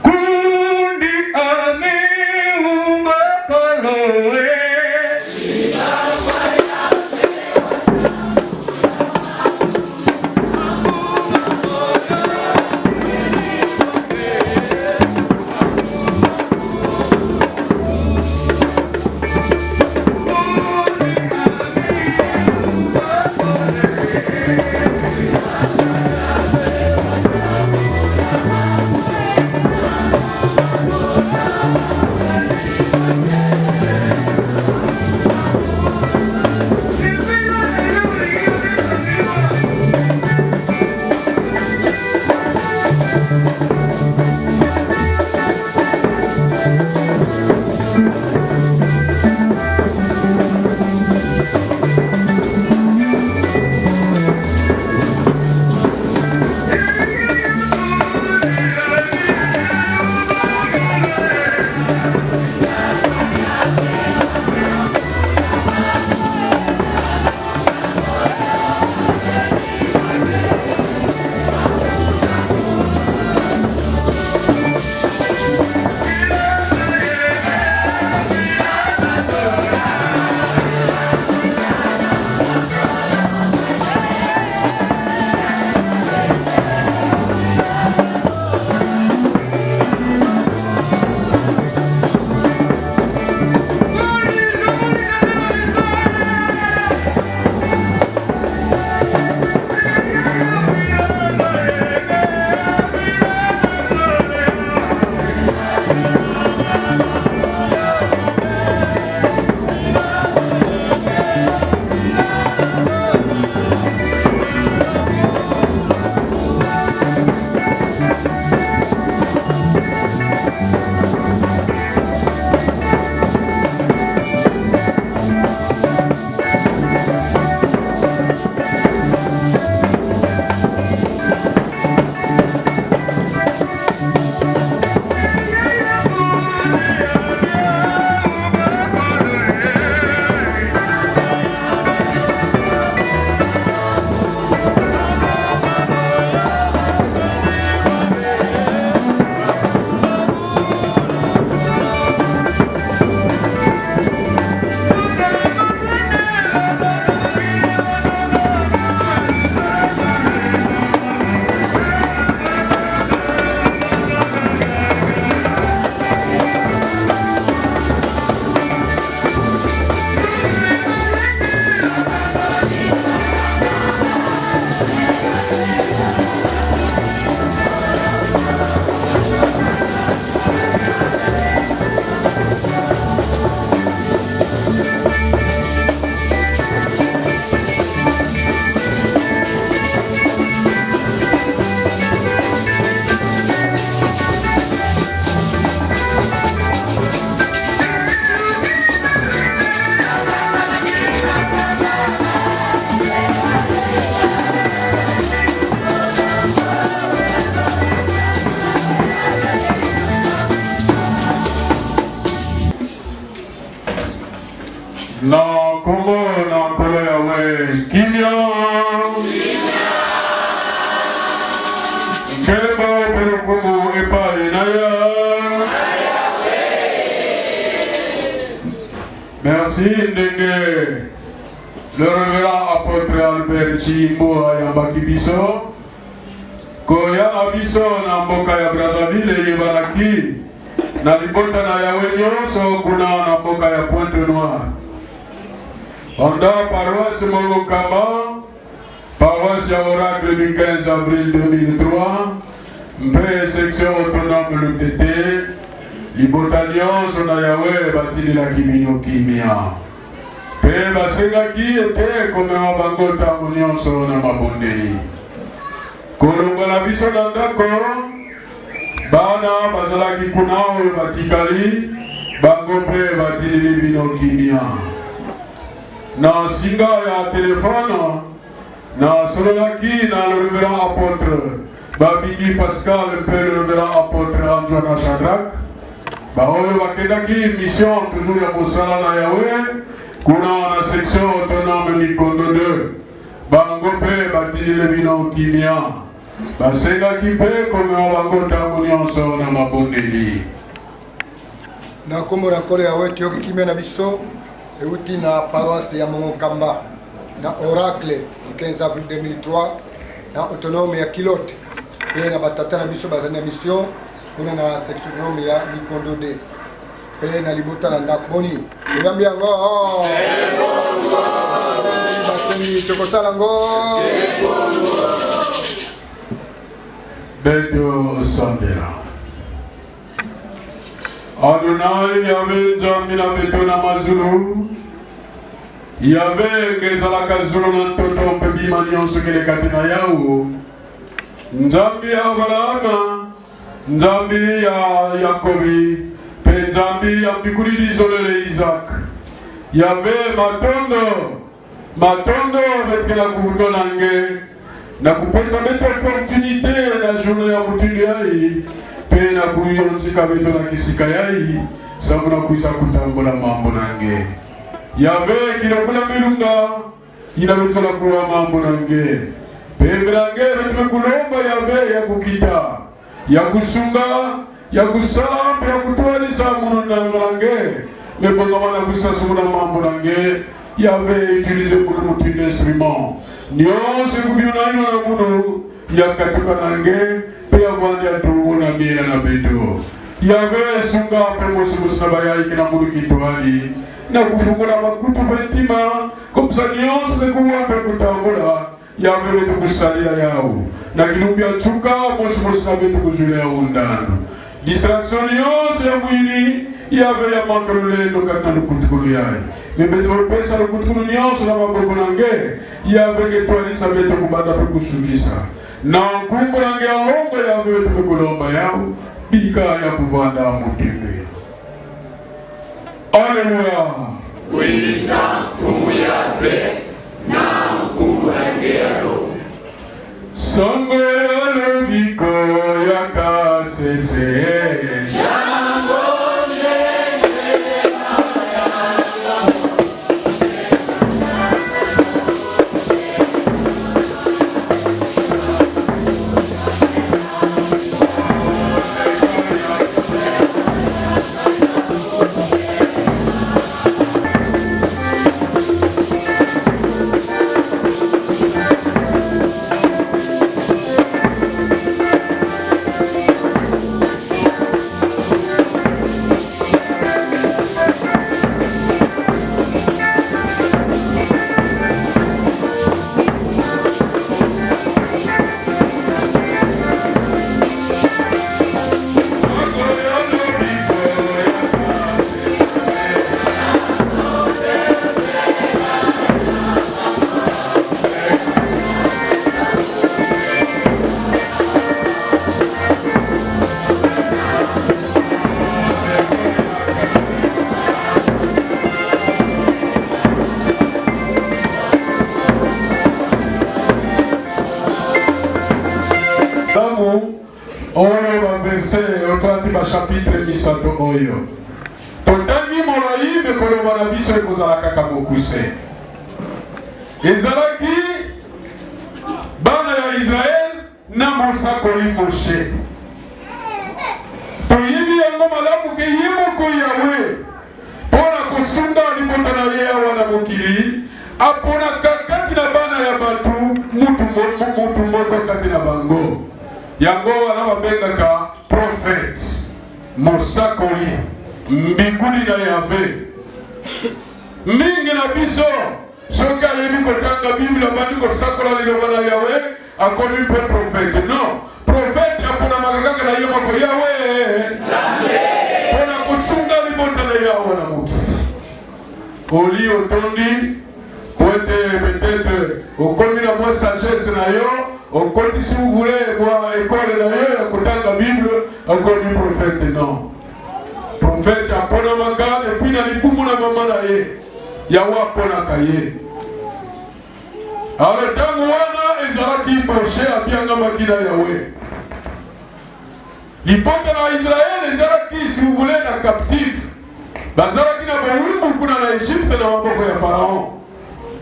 Kundi Ami Umakaloe. Na Kongo na Nkolo Yawe kimya Ngeleba perukumu epai na ya Merci Ndenge. Le révérend apôtre Albert Chimbo Ayambaki Biso. Koya Abiso na mboka ya Brazzaville yebanaki. Na libota na yawe nyonso kuna na mboka ya Pointe Noire. Onda paroisse Mongokamba, paroisse ya Oracle du 15 avril 2003, mpe section autonome Lutete, libota nyonso na yawe batili la kimino kimia. Pe basengaki ete komema bango ntango nyonso na mabondeli. Kolongola biso na ndako, bana bazalaki kuna oyo batikali, bango mpe batili bino kimia. Na singa ya telefone, na sololaki na le révérend apôtre Babigi Pascal mpe le révérend apôtre Antoine Shadrach. Baoyo bakendaki mission toujours ya mosala na yawe, kuna na section autonome Mikondo 2. Bango mpe batilile bino kimia. Basengaki mpe komema bango ntango nyonso na mabondeli. Na kombo na nkolo yawe toyoki kimia na biso euti na paroisse ya Mongokamba na Oracle du 15 avril 2003 na autonome ya Kilote pe na batata na biso bazali na mission kuna na section autonome ya Mikondo 2 pe na libota na ndako boni oyambi yango baseni tokosala ngo Beto Sandera Adonai Yahweh Nzambi na beto na mazulu Yahweh ngezalaka zulu na toto mpe bima nyonso kelekati na yawo Nzambi ya Abrahama Nzambi ya Yakobi pe Nzambi ya mbikuli lizolele Isaac Yahweh matondo betkela kuvuto nange na kupesa beto opportunité na journée ya mutindu yai pe na kuyonzika beto na kisika yai sabu na kuisa kutambola mambo nange Yahweh kilokula milunga ina beto na kuwa mambo nange pe milange beto kulomba Yahweh ya kukita ya kusunga ya kusala ya kutwalisa munu nange mebonga na kusasu na mambo nange Yahweh utilize pour mutindu instrument nyonse kubyona ino na munu yakatuka nange pe avandi atubona mira na beto Yahweh sunga pe musimusi na bayaiki na munu kitwali na kufungula makutu petima komsa nyonso nekuwa pe kutambula Yahweh beto kusalila yao na kilumbia chuka musimusi na beto kuzule ya undano distraction nyonso ya mwini Yahweh ya makrulendo katana kutukulu yai Beto pesa lukutukulu nyonso na maboko nange Yahweh ngetwalisa beto kubanda pe kusugisa na nkumbu nange alongo Yahweh beto kulomba yao bika ya kuvanda mutimbe. Alleluia. Kuiza fumu Yahweh na nkumbu nange alongo Sango ya lubiko ya kasese chapitre misato oyo totangi molai bekoloba na biso ekozala kaka mokuse ezalaki bana ya Israel na mosakoli Moshe toyebi yango malamu ke ye moko Yawe mpona kosunga libota na ye awa na mokili aponaka kati na bana ya batu mutu moko kati na bango yango wana babengaka prophète mosakoli mbikuli na Yahve mingi na biso soki ayebi kotanga Bible abandi kosakola liloba na Yahwe akomi mpe prophète non prophète aponamaka kaka na ye moko Yahwe mpona kosunga libota na ye awa na mokili oli otondi po ete peut-être okomi na mwa sagesse na yo okoti si vous voulez mwa ekole na yo ya kotanga Bible akomi prophète non prophète aponamaka epuis na libumu na mama na ye yawe aponaka ye alors ntango wana ezalaki Moshe abiangamaki na Yawe libota na Israel ezalaki si vous voulez na captif bazalaki na bowumbu kuna na Egypte na maboko ya Pharaon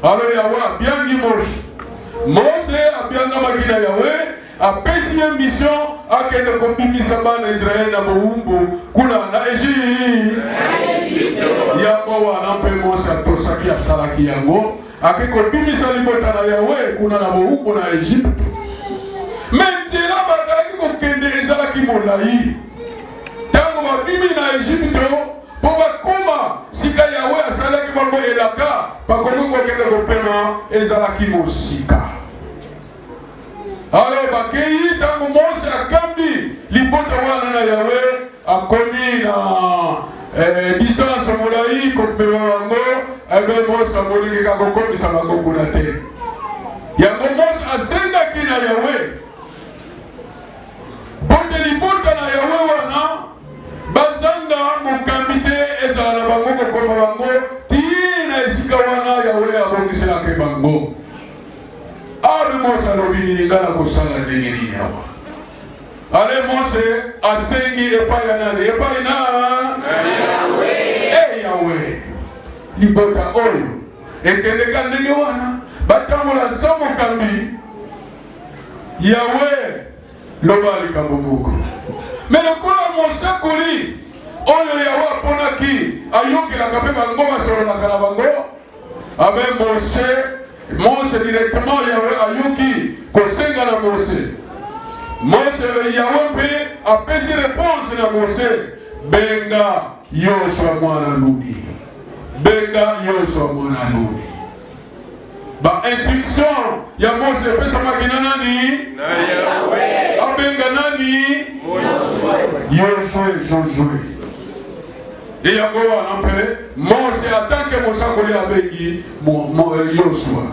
alors Yawe abiangi Mose abiangamaki na Yawe apesi ye mission akende kobimisa bana Israel na bowumbu kuna na Egypte yango wana mpe Mose atosaki asalaki yango akikobimisa libota na Yawe kuna na bowumbu na Egypte me nzela bazalaki kokende ezalaki molai ntango babimi na Egypte po bakoma sika Yawe asalaki bango elaka bakoki kokende kopema ezalaki mosika alors bakei ntango Mose akambi libota wana na Yawe akomi na distance molai kopema bango ebe Mose amoniki kakokomisa bango kuna te yango Mose asengaki na Yawe bote libota na Yawe wana bazanga mokambi te ezala na bango kokoma bango tina esika wana Yawe abongiselaki bango ale Mose alobi nini nga na kosala ndenge nini awa ale Mose asengi epai ya nani epai na Yawe libota oyo ekendeka ndenge wana batambola nsa mokambi Yawe loba likambo moko me lokola mosakoli oyo Yawe aponaki ayokelaka mpe bango basololaka na bango abe Mose directement Yawe ayoki kosenga na Mose Yawe mpe apesi réponse na Mose benga Yoshua mwana Nuni ba instruction ya Mose epesamaki na nani na Yawe abenga nani Josué et yango wana mpe Mose atanke mosakoli abengi Yoshua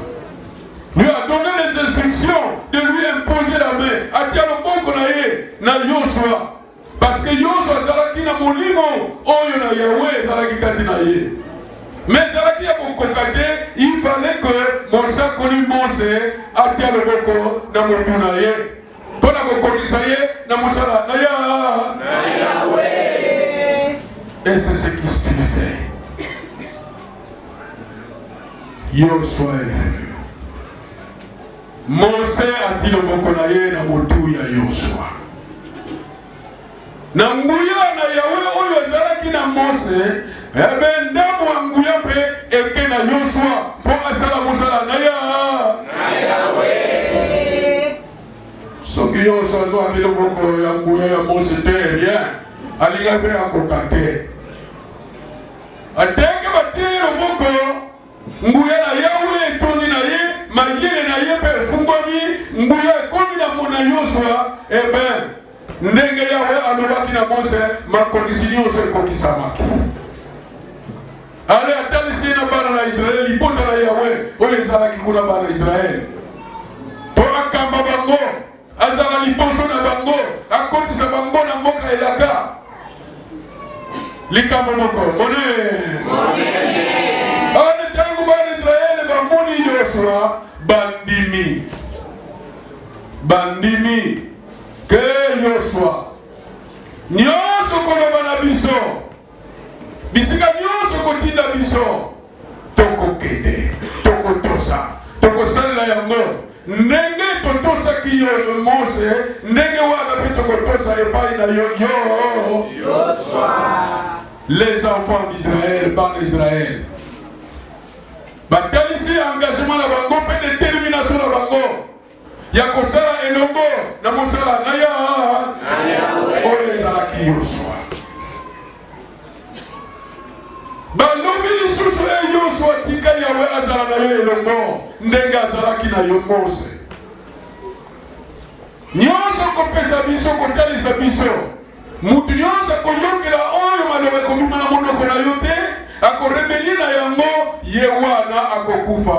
lui a donné les instructions de lui imposer la main atia loboko na ye na Yoshua parce que Yoshua azalaki na molimo oyo na Yawe ezalaki kati na ye mais ezalaki ya kokoka te il fallait que mosakoli Mose atia loboko na motu na ye mpona kokokisa ye na mosala na Yawe et c'est ce qui se fait. Yoshua est venu. Mose a dit le boko na ye na motu ya Yoshua. Na nguya na Yawe oyo ezalaki na Mose, ebe ndamo ya nguya mpe eke na Yoshua po asala mosala na Yawe. Soki Yoshua azwaki le boko ya nguya ya Mose te rien, alinga mpe akoka te. Atenge batie loboko nguya na Yawe etoni na ye mayele na ye mpe efungwami nguya ekomi na mona Yoshua ebe ndenge Yawe alobaki na Mose makonisi nyonso ekokisamaki ale atalisi ye na bana na Israeli libota na Yawe oyo ezalaki kuna bana Israeli po akamba bango azala liboso na bango akotisa bango na mboka elaka likambo moko mone ale tangu bana Israeli bamoni Yoshua bandimi ke Yoshua nyonso koloba na biso bisika nyonso kotinda biso tokokende tokotosa tokosalela yango ndenge totosaki Mose ndenge wana mpe tokotosa epai na Yoshua les enfants d'Israël, ban Israël. Batalisi engagement na bango pe détermination na bango. Ya kosala elongo na mosala na ya oyo ezalaki Yosua. Balobi lisusu Yosua tika Yawe azala na yo elongo ndenge azalaki na yo Mose. Nyonso kopesa biso kotalisa biso. Mutu nyonso koyokela oyo maloba komima na monoko na yo te akorebeli na yango ye wana akokufa.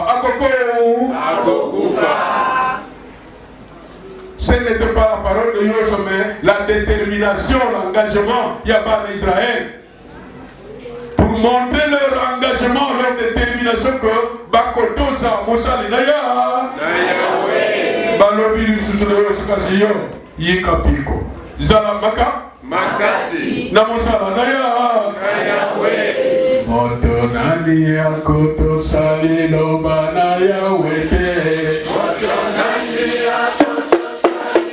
Ce n'était pas la parole de Yosua mais la détermination, l'engagement Yabana Israël pour montrer leur engagement, leur détermination que Bakotosa Mosali Naya Balobi lisusu na Yosua kasiyo yikapiko Zala Makasi Namosala Naya Moto nani akoto salilo bana Yawe te Moto nani akoto salilo bana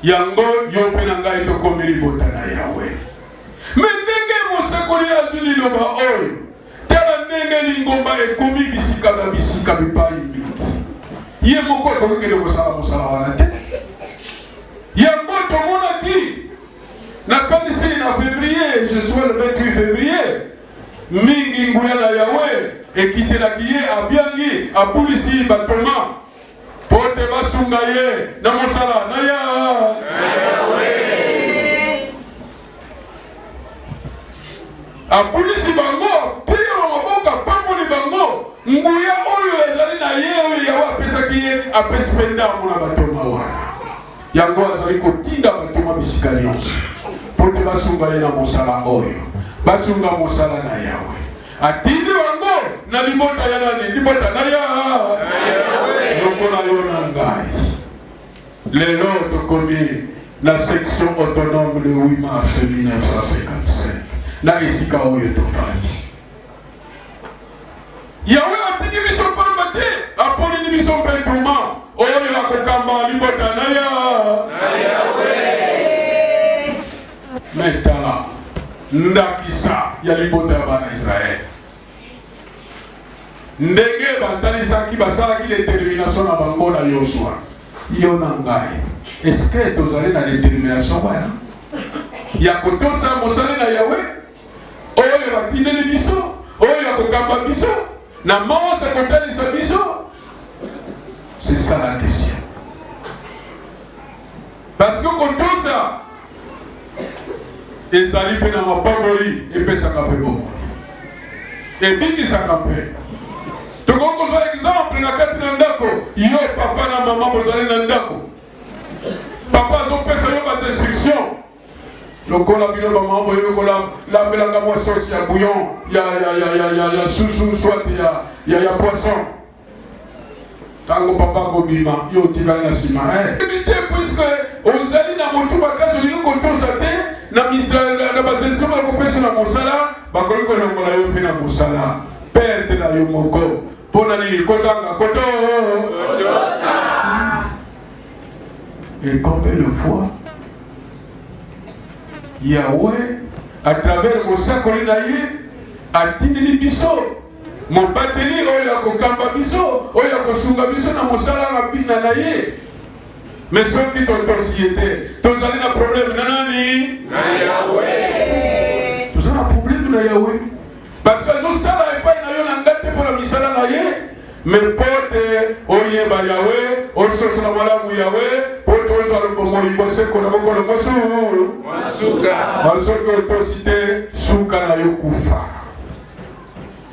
yango yo pe na ngai to komeli bota na Yawe mendenge mosakoli azuli loba oyo tala ndenge lingomba ekomi bisika na bisika bipai mingi ye moko tokokende kosala mosala wana te yango tomonaki na kanisi na février je suis le 28 février mingi nguya na Yawe ekitelaki ye abiangi abulisi batoma pote basunga ye na mosala na Yawe abulisi bango pile wa maboka pamboli bango nguya oyo ezali na ye oyo Yawe apesaki ye apesi mpe ndambo na batoma wana yango azali kotinda batoma bisika nyonso pote basunga ye na mosala oyo basunga mosala na Yawe atindi bango na libota ya nani libota na Yawe lokola yo na ngai lelo tokomi la section autonome le 8 mars 1955 na esika oyo tofandi Yawe atiki biso pamba te aponi ni biso mpe tuma oyo akokamba libota na Yawe ndakisa ya libota ya bana Israël. Ndenge batalisaki basalaki détermination na bango na Yoshua. Yo na ngai. Est-ce que tozali na détermination wana? Ya kotosa mosala na Yahweh? Oyo batindeli biso? Oyo akokamba biso? Na mose kotalisa biso? C'est ça la question. Parce que kotosa ezali pe na mapamboli epesaka pe bongo. Ebikisaka pe. Tokoko za exemple na kati na ndako, yo papa na mama bozali na ndako. Papa azopesa yo bas instruction. Lokola bino mama boye lokola la belanga mo sauce ya bouillon, ya chouchou soit ya poisson. Tango papa ko bima yo tikana sima. Éviter puisque ozali na motu bakazo liko kontosa te na misala na bas instruction ko pesa na mosala, bakoli ko lokola yo pe na mosala. Perte na yo moko. Pona nini kozanga koto. Et combien de fois Yahweh, à travers mon sakoli na ye, a tindeli biso, mon bateli oyo akokamba biso, oyo akosunga biso na mosala na bina na ye. Mais ceux qui t'ont société, tozali na problème na nani? Na Yahweh. Tozali na problème na Yahweh. Parce que nous sala et pas na yo na ngate pour la misala na ye. Mais pote oye ba Yahweh, o soso na malamu Yahweh, pote ozo le bomo ibose ko na boko le mosu. Masuka. Malsoko to cité suka na yo kufa.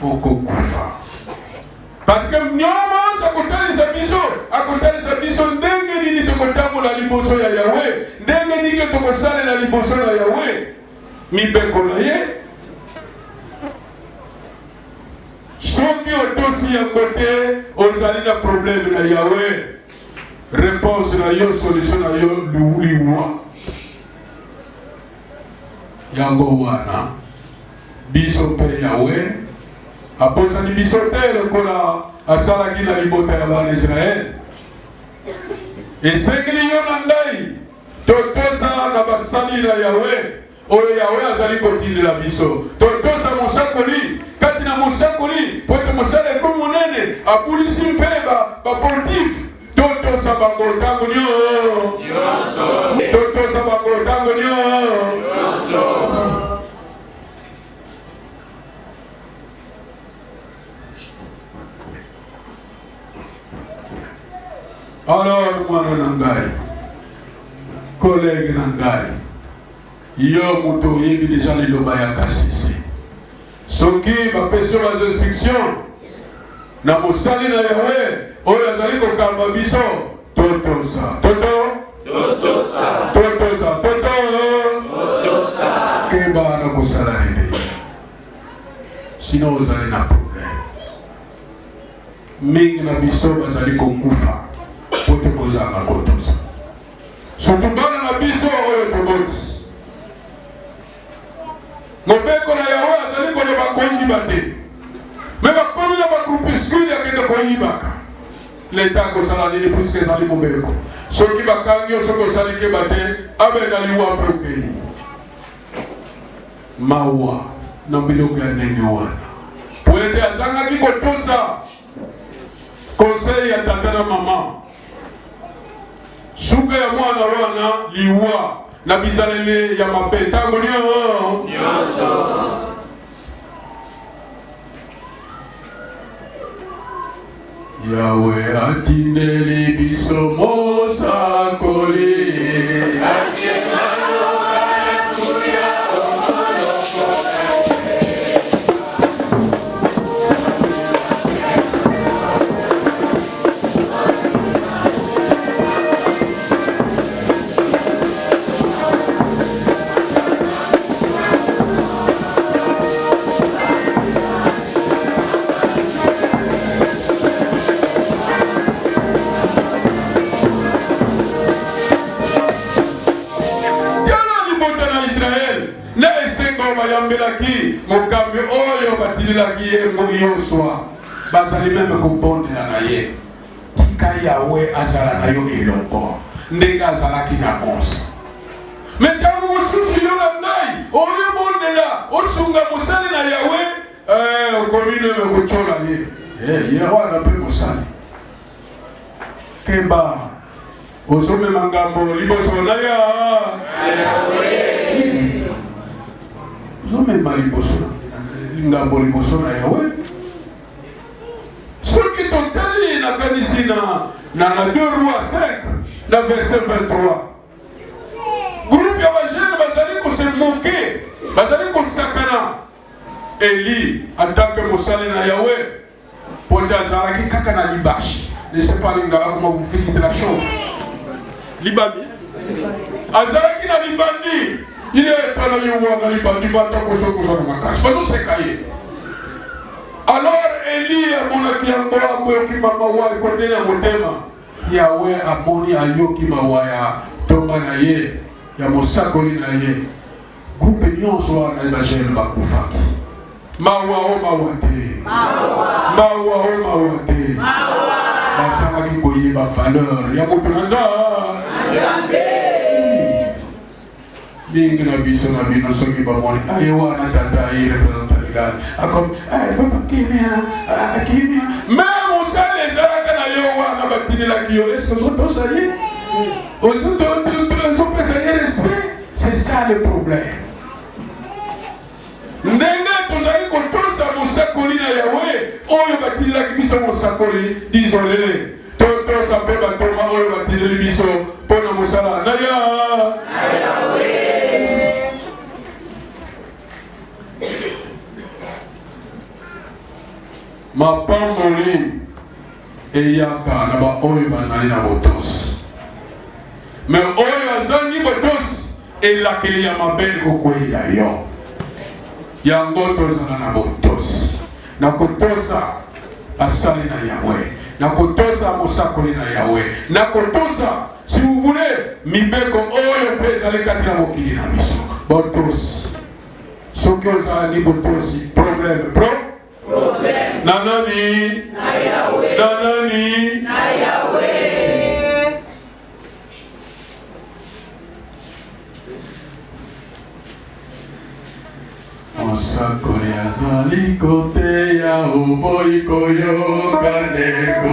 Oko kufa. Parce que nyoma sa kotali sa biso ndenge nini to kotambo la liboso ya Yahweh, ndenge nini to kosala na liboso na Yahweh. Mi beko na ye. Soki otosi ya côté, ozali na problème na Yahweh. Réponse na yo, solution na yo, liwa. Yango wana. Biso pe Yahweh. Aposa ni biso te lokola asala ki na libota ya bana Israël. Esengeli yo na ngai. Totosa na basali na Yahweh. Oyo Yahweh azali kotindela biso. Totosa mosakoli. Kati na mosakoli, pote mosala eko monene, abulisi mpeba, baportif, totosa bango tango nyo. Totosa bango tango nyo. Alors, mwana nangai, collègue nangai, yo muto yebi déjà les loba ya kasisi. Soki bapesi bas instruction na mosali na Yahweh oyo azali kokamba biso totosa keba na kosala rebe sino ozali na problème mingi na biso bazali kokufa pote kozanga kotosa surtout bana na biso oyo toboti Mobeko na Yahweh azali koloba koyiba te. Mais bakomi na bagroupuscule akende koyibaka. L'État kosala nini puisque ezali mobeko. Soki bakangi yo soki osali keba te, abenda liwa mpe okei. Mawa na biloko ya ndenge wana. Po ete azangaki kotosa conseil ya tata na mama. Suka ya mwana wana liwa. Na bizalele ya mapetango nyonso. Yahweh atindeli biso mosakoli. bayambelaki mokambi oyo batilelaki ye Yoshua bazali meme kobondela na ye tika Yawe azala na yo elongo ndenge azalaki na Mose Mais quand vous souciez de la maille, au lieu de là, au sunga mosali na Yahweh, au commune me kochola ye. Yahweh n'a pas mosali. Keba, au sommet mangambo, liboso na Yahweh. Sommet maliboso na liboso na Yahweh. Ce qui t'ont dit na kanisi na 2 Rois 5, dans verset 23. Groupe ya bajene bazali ko se moquer, bazali ko sakana. Eli en tant que mosali na Yahweh, ponta zaraki kaka na libashi. Ne sais pas l'ingala comment vous faites la chose. Libani. Azaraki na libandi. Il est pas là yowa na libandi bata ko so na makashi. Parce que c'est caillé. Alors Eli amona kiango ambo ki mama wa ko tena motema. Yahweh amoni ayoki mawaya tomba na ye. Ya mosakoli na ye groupe nyonso wana bajene bakufaki mawa te bazalaki koyeba valeur ya moto na nzambe mingi na biso na bino soki bamoni aye wana tata aye représentaligal akom papa kimia me mosali ezalaka na yo wana batinelaki yo eske ozotosa ye c'est ça le problème. Ndenge tozali kotosa mosakoli na Yahweh oyo batilelaki biso mosakoli disole totosa mpe batoma oyo batileli biso mpona mosala na Yahweh. Mapamboli eyaka na baoyo bazali na botosi. Mais oyo azangi botosi elakeli ya mabele kokwei ya yo yango tozala na botosi na kotosa asali na Yahweh na kotosa mosakoli na Yahweh na kotosa si vous voulez mibeko oyo mpe ezali kati na mokili na biso botosi soki ozalaki botosi problème na nani na Yahweh na nani na Yahweh. Mosakoli azali kote ya oboi koyoka ndeko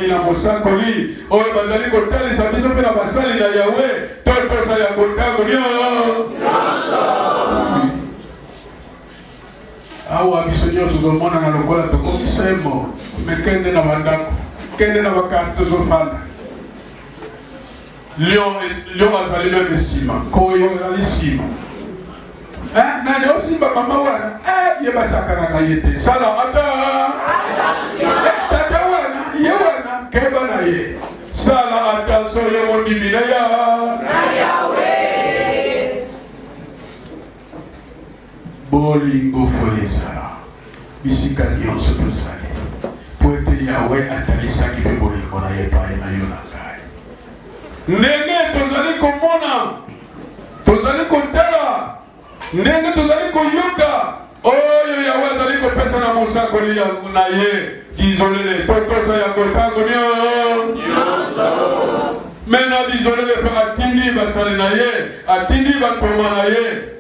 na mosakoli oyo bazali kotalisa biso mpe na basali na Yahweh totosa ya kotango nyonso awa biso nyonso tozomona na lokola tokomisemo mekende na bandako kende na bakarte tozofanda lion azali meme nsima koyo azali nsima nani osimba mama wana yebasakanaka ye te sala ata tata wana ye wana keba na ye sala attention ye mondimi na Yahweh bolingo fo ezala bisika nyonso tozali po ete Yahweh atalisaki mpe bolingo na ye epai na yo na ngai ndenge tozali komona tozali kotala ndenge tozali koyoka oyo Yahweh azali kopesa na mosakoli na ye dizolele totosa ya kotango nyonso mena dizolele mpe atindi basali na ye atindi batoma na ye.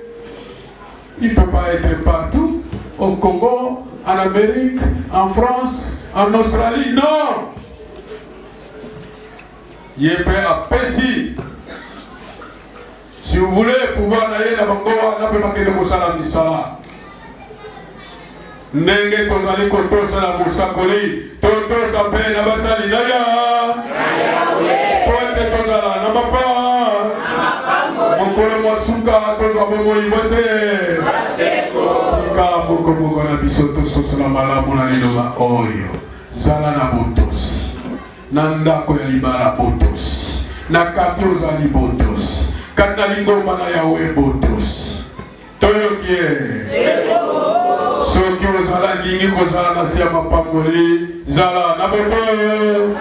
Il ne peut pas être partout au Congo, en Amérique, en France, en Australie, non. Il est prêt à Pessi. Si vous voulez pouvoir aller dans Bangoa, n'a pas manqué de Moussala Missala. ndenge tozali kotosala mosakoli totosa mpe na basali na ya po ete tozala na mapa mokolo mwasuka tozwa bomoi bose tika mokomoko na biso tososala malamu na liloba oyo zala na botosi na ndako ya libala botosi na kati ozali botosi kati na lingomba na yawe botosi toyoki ye soki ozala lingi kozala na se ya mapangoli zala na botoyo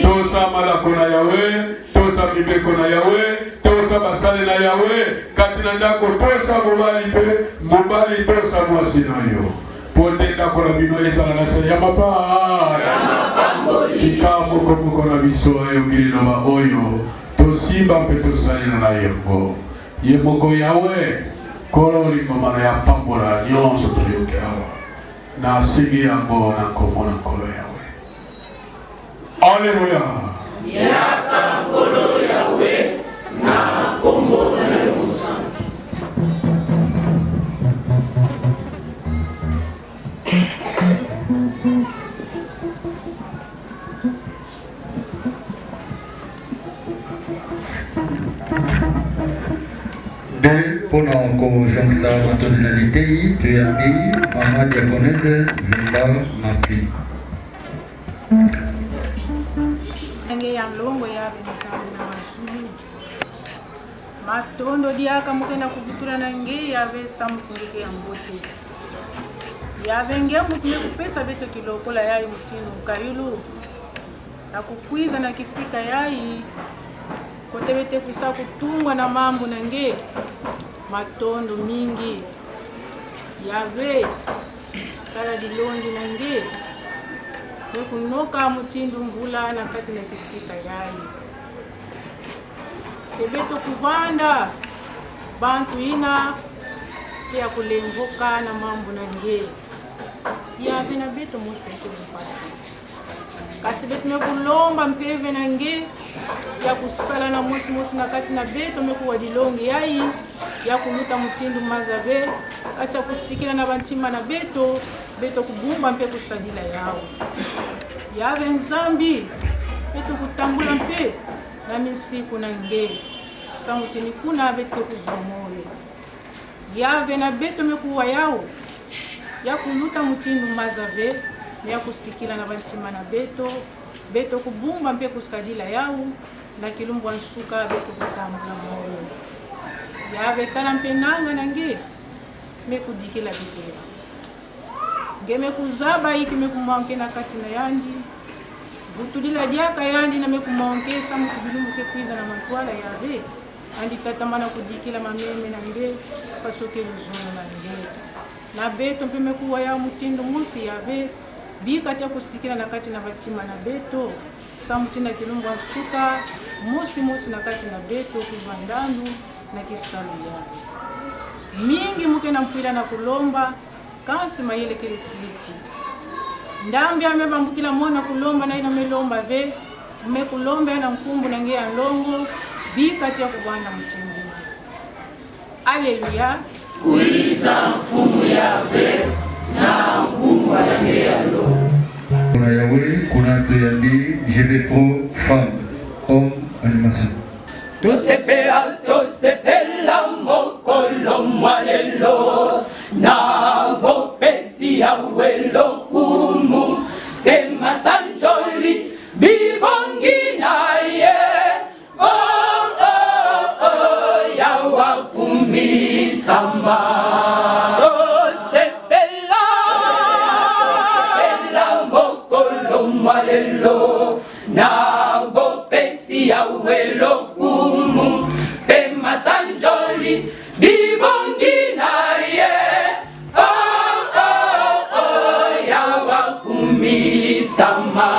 tosa malako na yawe tosa mibeko na yawe tosa basali na yawe kati na ndako tosa mobali mpe mobali tosa mwasi na yo po te ndako na bino ezala na se ya tika mokomoko na biso ayoki liloba oyo tosimba mpe tosalela na yango ye moko yawe kolo lingomana ya pambola nyonso toyoki awa na sigi yango na kombo na nkolo yawe. Alleluya. Yaka nkolo yawe na kombo na yo mosantu. Pour la conjonction tonalité, tu as dit Maman Diakonese Zimba Marti. Ange ya longo ya benzamu na mazulu. Matondo diaka mukena kuvitura na nge ya vesa mutindike ya mbote. Ya venge mutine kupesa beto kilokola yayi mutino kayulu. Na kukwiza na kisika yayi. Kotebete kuisa kutungwa na mambo na nge. Matondo mingi yave kala dilondi na nge kunoka mutindo mvula na kati na kisika yayi kebeto kuvanda bantu ina ya kulemboka na mambo na nge yave na beto museke mpasi kasi beto mekulomba mpeve na nge ya kusala na mosi na kati na beto meku wadilongi yayi ya kuluta mutindu mazabe kasi ya kusikila na bantima na beto kubumba mpe kusadila yao yave nzambi beto kutambula mpe na misiku na nge sa mutini kuna beto kuzwa moyo yave na beto mekuwa yao ya kuluta mutindu mazabe ya kusikila na bantima na beto kubumba mpe kusadila yao na kilumbu nsuka beto kutambula moyo yave tala mpenanga na nge mekudikila bitera nge mekuzaba iki mekumanke na kati na yandi butulila diaka yandi na mekumanke sa mutibilumbu ke kwiza na matwala yave andi tatamana kudikila mameme na nge pasoke luzono na nge na beto mpe mekuwa ya mutindo musi yave bikati ya kusikila na kati na batima na beto sa mutina kilumbu asuka musi na kati na beto kuvandanu na kisalu yawe mingi muke na mpwila na kulomba kansi mayele kele filiti ndambi amebambukila mwana kulomba na ina melomba ve mekulomba na mkumbu na nge ya longo bikati ya kubanda mtingi. Aleluya. Kuiza mfumu yave na mkumbu na nge ya longo. Kuna yawe kuna tuyandi je vais pour femme homme animation. Tosepela mokolo mwalelo na bopesi ya welo kumu te masanjoli bibongi na ye ya wakumi samba tosepela mokolo mwalelo na bopesi ya welo kumu pema sanjoli bibongi na ye ya wakumi sama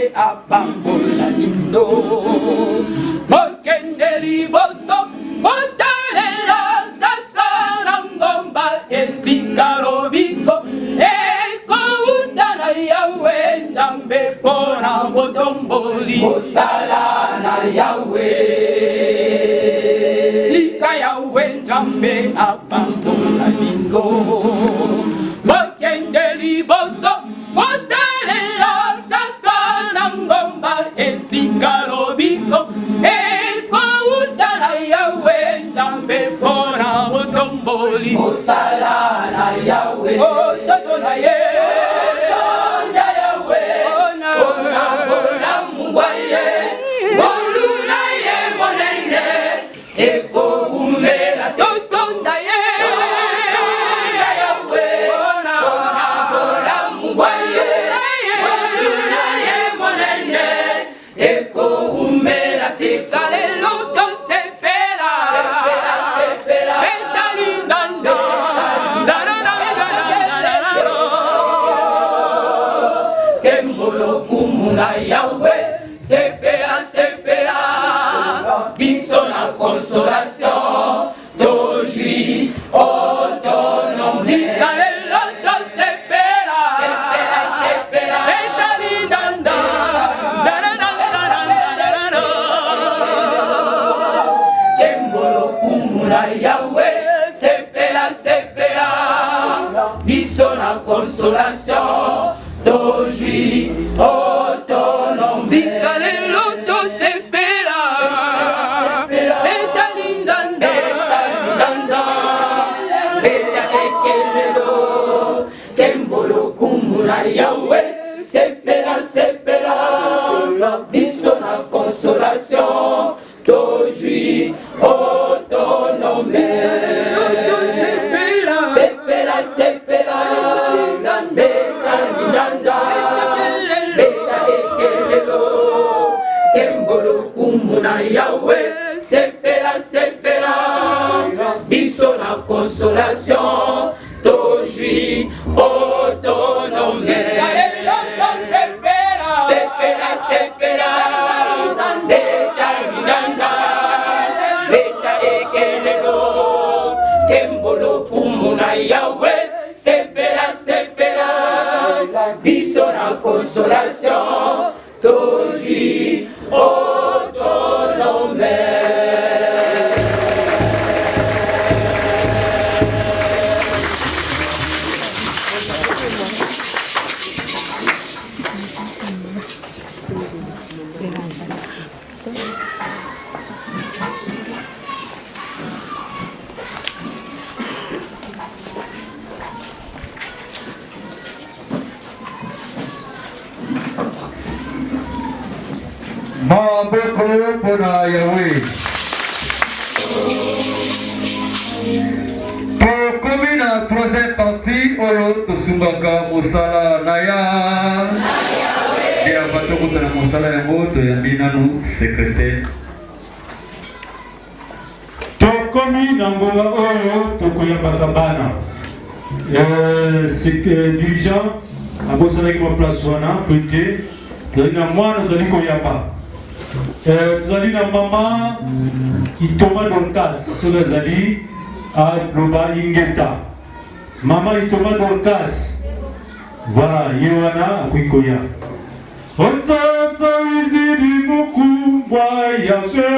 Nzambe apambola bino mokende liboso botalela tata na ngomba esika lobiko ekouta na Yawe Nzambe mpona botomboli mosala na Yawe tika Yawe Nzambe apambola bino mokende liboso botalela tata na ngomba esika lobiko ekouta na Yawe Nzambe mpona botomboli mosala na Yawe toto na ye na Yawe mpona bolamu bwa ye ngolu na ye monene ekoumela soto na ye na Yawe mpona bolamu bwa ye ngolu na ye monene ekoumela sikalelo tosepela betalindanda kembolo kumuna Yawe sepela sepela biso na consolation d'aujourd'hui autonome sikalelo tosepela sepela betalindanda kembolo kumuna Yawe sepela sepela biso na consolation d'aujourd'hui autonome sikalelo tosepela betalindanda beta ekelelo kembolo kumuna Yawe sepela sepela biso na consolation d'aujourd'hui autonome sepela sepela betalindanda beta ekelelo kembolo kumuna Yawe sepela sepela biso na consolation d'aujourd'hui autonome sepela sepela betalindanda beta ekelelo kembolo kumuna Yawe sepela sepela biso na consolation d'aujourd'hui autonome. Maboko pona Yawe. Tokomi na troisième partie oyo tosumbaka mosala na ya ya bato kutana mosala yango toyambi nanu secrétaire. Tokomi na ngonga oyo tokoyambaka bana dirigeant abosalaki ma place wana pete tozali na mwana tozali koyamba tozali na mama Itoma Dorcas soki azali aloba ingeta mama Itoma Dorcas voilà ye wana akoki koya onzanza wizidi mukumbwa yafe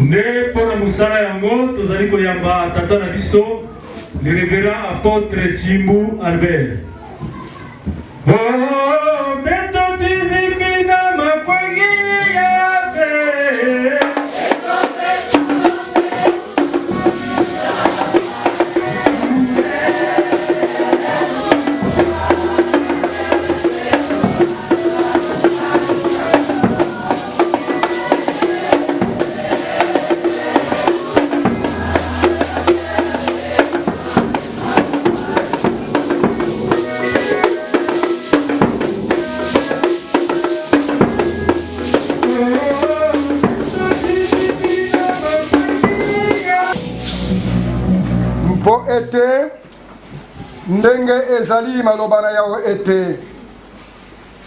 nde mpona mosala yango tozali koyamba tata na biso le révérend apôtre Chimbu Albert. Oh, beto tizipina makwagi yabe. ete ndenge ezali maloba na yawe ete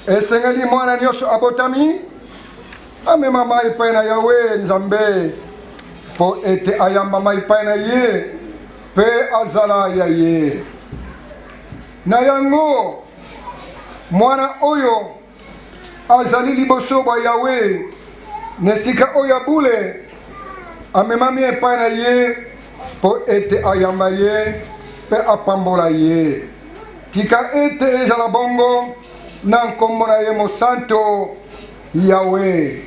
esengeli mwana nyonso abotami amema mai epai na yawe nzambe mpo ete ayamba mai epai na ye mpe azala ya ye na yango mwana oyo azali liboso bwa yawe na esika oyo abule amemami epai na ye mpo ete ayamba ye mpe apambola ye tika ete ezala bongo na nkombo na ye mosanto yawe.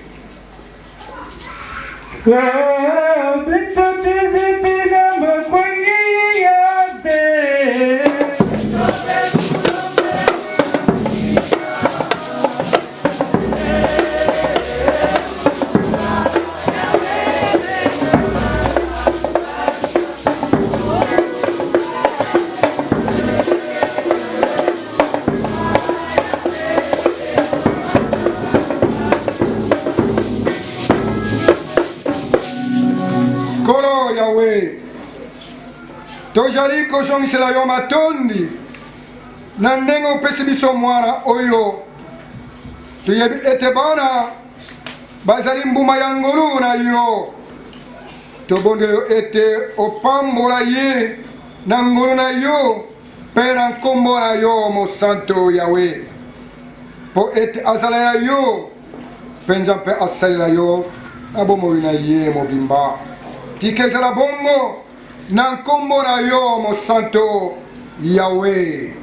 Tojali kozongisela yo matondi na ndenge opesi biso mwana oyo toyebi ete bana bazali mbuma ya ngolu na yo tobondeli yo ete opambola ye na ngolu na yo mpe na nkombo na yo mosanto yawe mpo ete azala ya yo mpenza mpe asalela yo na bomoi na ye mobimba tika ezala bongo na nkombo na yo mosanto yawe.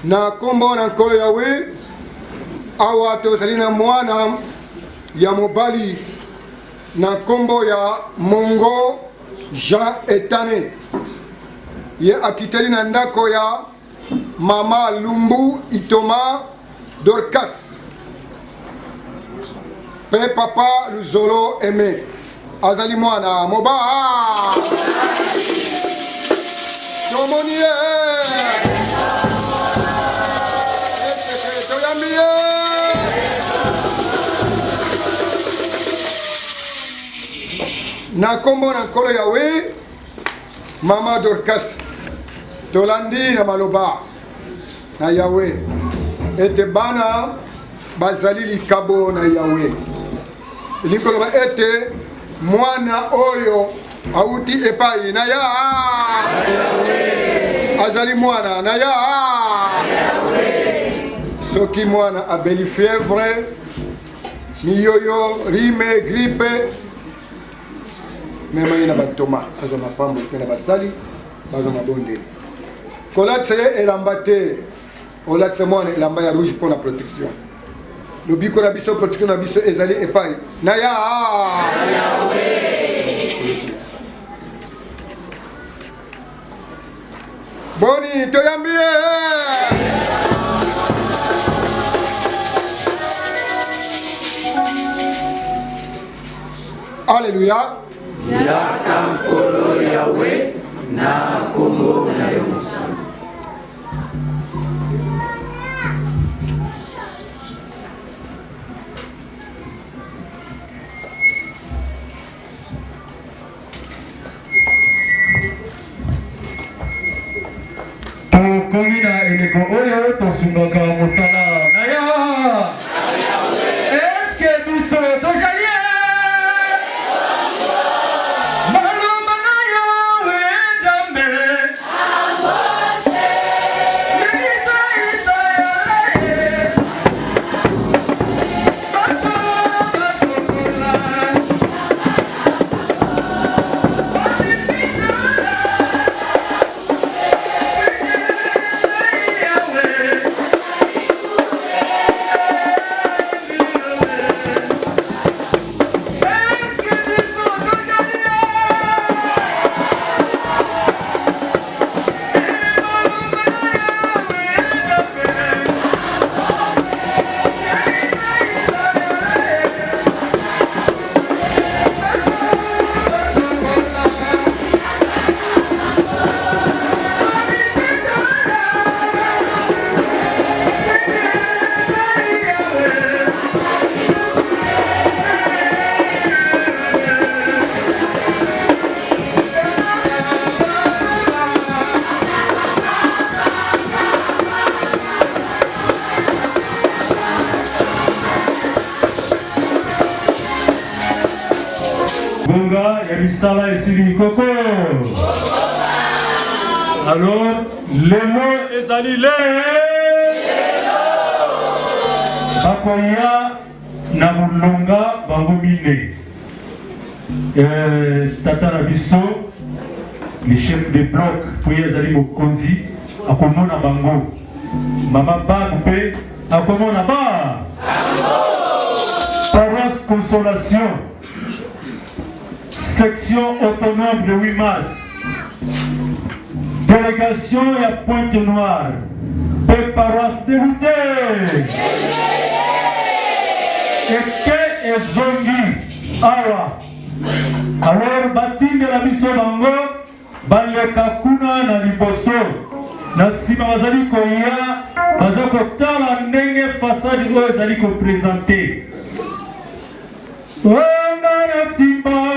Na kombo na nkolo yawe awa tozali na mwana ya mobali na kombo ya Mongo Jean Etane ye akiteli na ndako ya mama Lumbu Itoma Dorcas pe papa Luzolo Aimé azali mwana moba Tomonie na kombo na nkolo yawe mama Dorcas tolandi na maloba na yawe ete bana bazali likabo na yawe likoloba ete mwana oyo auti epai na ya azali mwana na ya soki mwana abeli fièvre miyoyo, rime, grippe. Même il y a des tomates, il y a des pommes, il y a des sali, il y a des bondes. Quand il y a des on a des rouge pour la protection. Le bico la biso protection la biso ezali epai. Naya. Boni, toyambie. Alléluia. Yakankolo Yahweh na Kongo na Yomusa. Komina eleko oyo tosungaka mosala na ya. Eske biso tojalie maloba na yo Nzambe Bonga ya misala esili koko. Alors, les mots ezali le. Bakoya na mulonga bango mine. Tata Rabiso, le chef de bloc, pour ezali mokonzi, akomona bango. Mama Bagbe, akomona ba. Paroisse Consolation. Section autonome de 8 mars. Délégation à Pointe-Noire. Deux paroisses déboutées. Et que est Zongi Awa. Alors, Batin de la Bisso Bango, Baleka Kuna na Liboso. Nasima Bazali Koya, Bazako Tala Nenge Façade Ozali ko présenté. Onga na Simba.